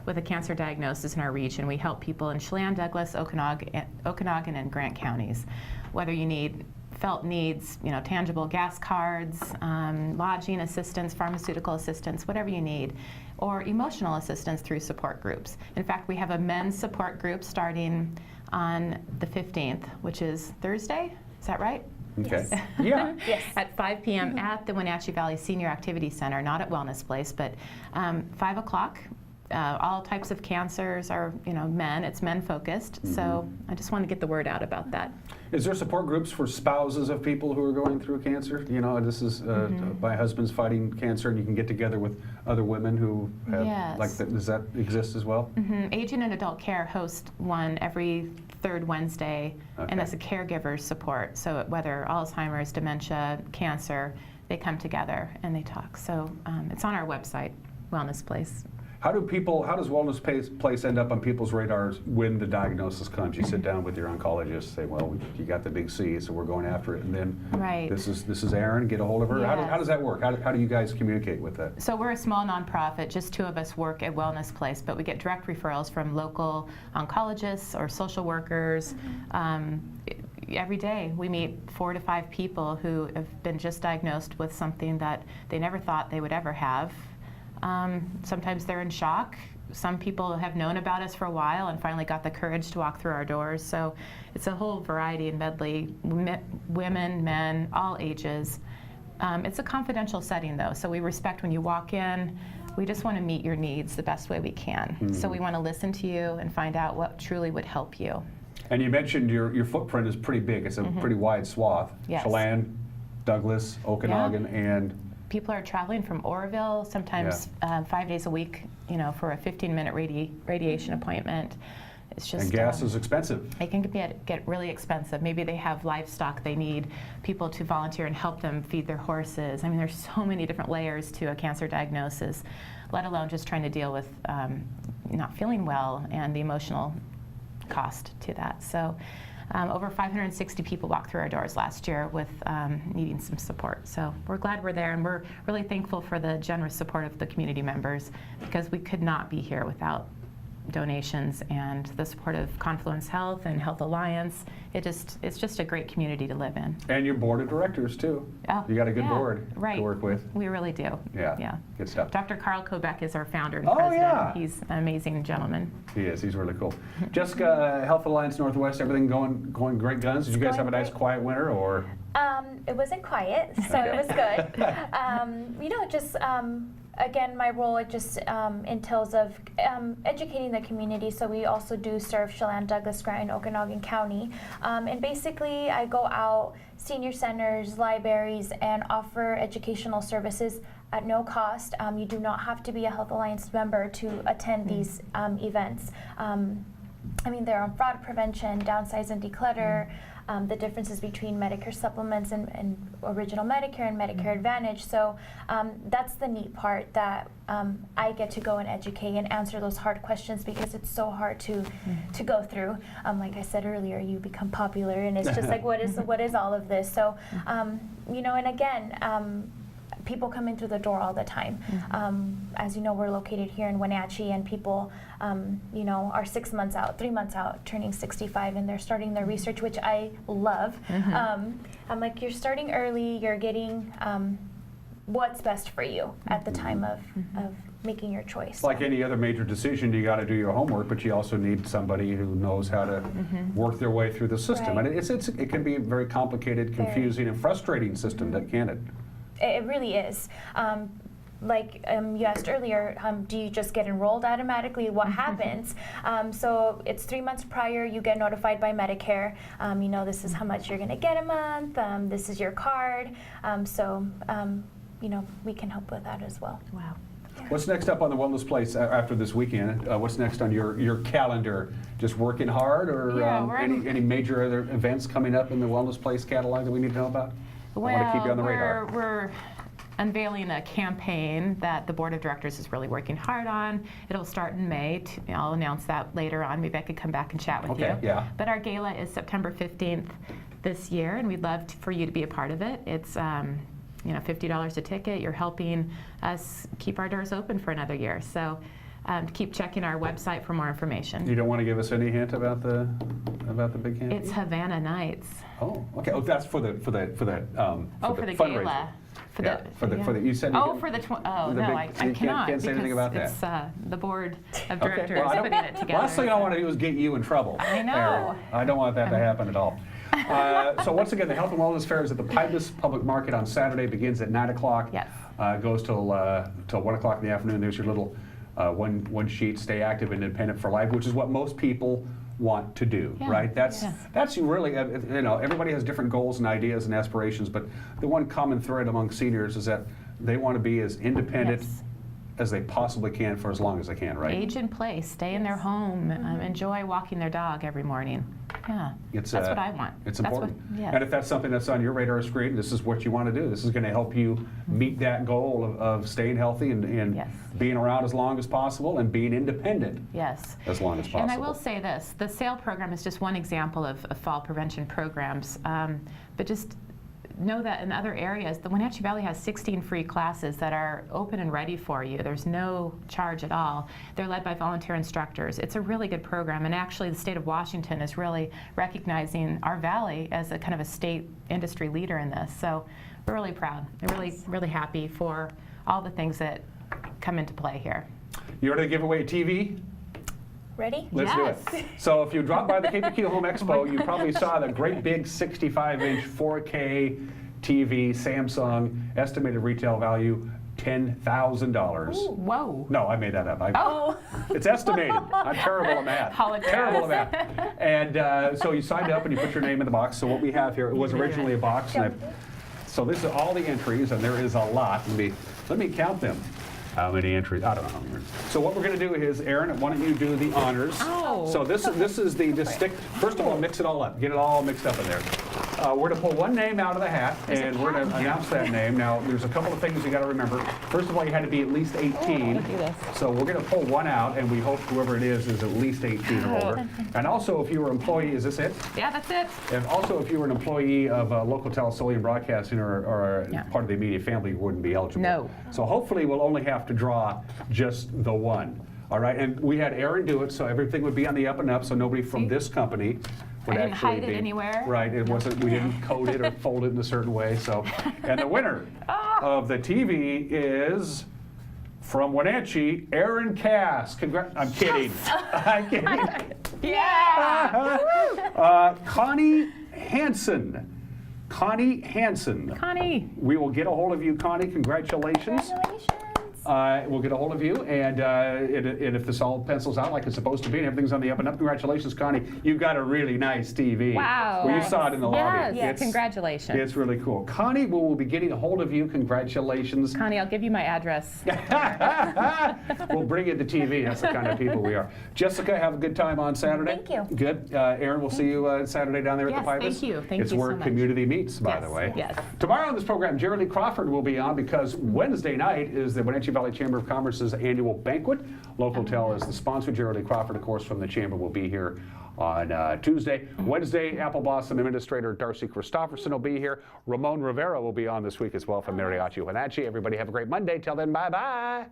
with a cancer diagnosis in our region. We help people in Chelan, Douglas, Okanagan, and Grant counties. Whether you need felt needs, tangible gas cards, lodging assistance, pharmaceutical assistance, whatever you need, or emotional assistance through support groups. In fact, we have a men's support group starting on the 15th, which is Thursday. Is that right? Okay. Yes. Yeah. Yes. At 5 p.m. at the Wenatchee Valley Senior Activity Center, not at Wellness Place, but 5 o'clock. All types of cancers are, men. It's men-focused. So I just want to get the word out about that. Is there support groups for spouses of people who are going through cancer? This is my husband's fighting cancer, and you can get together with other women who have like that. Does that exist as well? Aging and Adult Care host one every third Wednesday, and that's a caregiver's support. So whether Alzheimer's, dementia, cancer, they come together and they talk. So it's on our website, Wellness Place. How does Wellness Place end up on people's radars when the diagnosis comes? You sit down with your oncologist, say, well, you got the big C, so we're going after it, and then this is Erin, get a hold of her. Yes. How does that work? How do you guys communicate with that? So we're a small nonprofit, just 2 of us work at Wellness Place, but we get direct referrals from local oncologists or social workers. Every day we meet 4 to 5 people who have been just diagnosed with something that they never thought they would ever have. Sometimes they're in shock. Some people have known about us for a while and finally got the courage to walk through our doors. So it's a whole variety and medley, women, men, all ages. It's a confidential setting though, so we respect when you walk in. We just want to meet your needs the best way we can. So we want to listen to you and find out what truly would help you. And you mentioned your footprint is pretty big. It's a pretty wide swath. Yes. Chelan, Douglas, Okanagan, and people are traveling from Oroville, sometimes 5 days a week, for a 15-minute radiation appointment. It's just and gas is expensive. It can get really expensive. Maybe they have livestock. They need people to volunteer and help them feed their horses. I mean, there's so many different layers to a cancer diagnosis, let alone just trying to deal with not feeling well and the emotional cost to that. So over 560 people walked through our doors last year with needing some support. So we're glad we're there, and we're really thankful for the generous support of the community members, because we could not be here without donations and the support of Confluence Health and Health Alliance. It's just a great community to live in. And your board of directors too. Oh, you got a good board to work with. We really do. Yeah. Good stuff. Dr. Carl Kobeck is our founder and president. He's an amazing gentleman. He is. He's really cool. Jessica, Health Alliance Northwest, everything going great guns. Did you guys have a nice quiet winter, or? It wasn't quiet, so it was good. Again, my role just entails of educating the community. So we also do serve Chelan, Douglas, Grant, and Okanagan County. And basically, I go out, senior centers, libraries, and offer educational services at no cost. You do not have to be a Health Alliance member to attend these events. They're on fraud prevention, downsize and declutter, the differences between Medicare supplements and original Medicare and Medicare Advantage. So that's the neat part, that I get to go and educate and answer those hard questions, because it's so hard to go through. Like I said earlier, you become popular, and it's just like, what is all of this? So, and again, people come in through the door all the time. As you know, we're located here in Wenatchee, and people, you know, are 6 months out, 3 months out, turning 65, and they're starting their research, which I love. I'm like, you're starting early, you're getting what's best for you at the time of making your choice. Like any other major decision, you got to do your homework, but you also need somebody who knows how to work their way through the system. Right. And it can be a very complicated, confusing, and frustrating system, can it? It really is. Like you asked earlier, do you just get enrolled automatically? What happens? So it's 3 months prior, you get notified by Medicare. You know, this is how much you're going to get a month. This is your card. You know, we can help with that as well. Wow. What's next up on the Wellness Place after this weekend? What's next on your calendar? Just working hard, or any major other events coming up in the Wellness Place catalog that we need to know about? Well, I want to keep you on the radar. We're unveiling a campaign that the board of directors is really working hard on. It'll start in May. I'll announce that later on. Maybe I could come back and chat with you. Yeah. But our gala is September 15th this year, and we'd love for you to be a part of it. It's you know, $50 a ticket. You're helping us keep our doors open for another year. So keep checking our website for more information. You don't want to give us any hint about the big campaign? It's Havana Nights. Oh, okay. Oh, that's for the fundraiser. Gala. For the you said. Oh, for the I cannot. Can't say anything about that. It's the board of directors Well, putting it together. Last thing I want to do is get you in trouble. I know. Erin. I don't want that to happen at all. So once again, the Health and Wellness Fair is at the Pybus Public Market on Saturday. Begins at 9 o'clock. Yes. Goes till 1 o'clock in the afternoon. There's your little one sheet. Stay active and independent for life, which is what most people want to do, right? That's really, you know, everybody has different goals and ideas and aspirations, but the one common thread among seniors is that they want to be as independent as they possibly can for as long as they can, right? Age and play, stay in their home, enjoy walking their dog every morning. Yeah, that's what I want. It's important. And if that's something that's on your radar screen, this is what you want to do. This is going to help you meet that goal of staying healthy and being around as long as possible and being independent as long as possible. And I will say this, the SAIL program is just one example of fall prevention programs, but just know that in other areas, the Wenatchee Valley has 16 free classes that are open and ready for you. There's no charge at all. They're led by volunteer instructors. It's a really good program, and actually the state of Washington is really recognizing our valley as a kind of a state industry leader in this. So we're really proud. We're really happy for all the things that come into play here. You ready to give away a TV? Ready? Let's do it. So if you drop by the KPQ Home Expo, you probably saw the great big 65-inch 4K TV, Samsung, estimated retail value $10,000. Whoa. No, I made that up. It's estimated. I'm terrible at math. Terrible at math. And so you signed up and you put your name in the box. So what we have here, it was originally a box. And so this is all the entries, and there is a lot. Let me count them. How many entries? I don't know how many. So what we're going to do is, Erin, why don't you do the honors? So this is just stick. First of all, mix it all up. Get it all mixed up in there. We're going to pull one name out of the hat, and we're going to announce that name. Now, there's a couple of things you got to remember. First of all, you had to be at least 18. So we're going to pull one out, and we hope whoever it is at least 18 or older. And also, if you were an employee, is this it? Yeah, that's it. And also, if you were an employee of Local Solely Broadcasting or part of the immediate family, you wouldn't be eligible. No. So hopefully, we'll only have to draw just the one. All right, and we had Erin do it, so everything would be on the up and up, so nobody from this company would I didn't actually hide it anywhere. Right, it wasn't. We didn't code it or fold it in a certain way. So, and the winner of the TV is from Wenatchee, Erin Cass. I'm kidding. I'm kidding. Yeah. Connie Hansen. Connie. We will get a hold of you, Connie. Congratulations. We'll get a hold of you, and if this all pencils out like it's supposed to be and everything's on the up and up, congratulations, Connie. You've got a really nice TV. Wow. Well, you saw it in the lobby. Yes, congratulations. It's really cool. Connie, we will be getting a hold of you. Congratulations. Connie, I'll give you my address. We'll bring you the TV. That's the kind of people we are. Jessica, have a good time on Saturday. Thank you. Good. Erin, we'll see you Saturday down there at the Pybus. Thank you. Thank it's you where so much. community meets, by the way. Yes. Tomorrow on this program, Jerry Lee Crawford will be on because Wednesday night is the Wenatchee Valley Chamber of Commerce's annual banquet. Local Tel is the sponsor. Jerry Lee Crawford, of course, from the Chamber will be here on Tuesday. Wednesday, Apple Blossom Administrator Darcy Christofferson will be here. Ramon Rivera will be on this week as well from Mariachi Wenatchee. Everybody have a great Monday. Till then, bye-bye.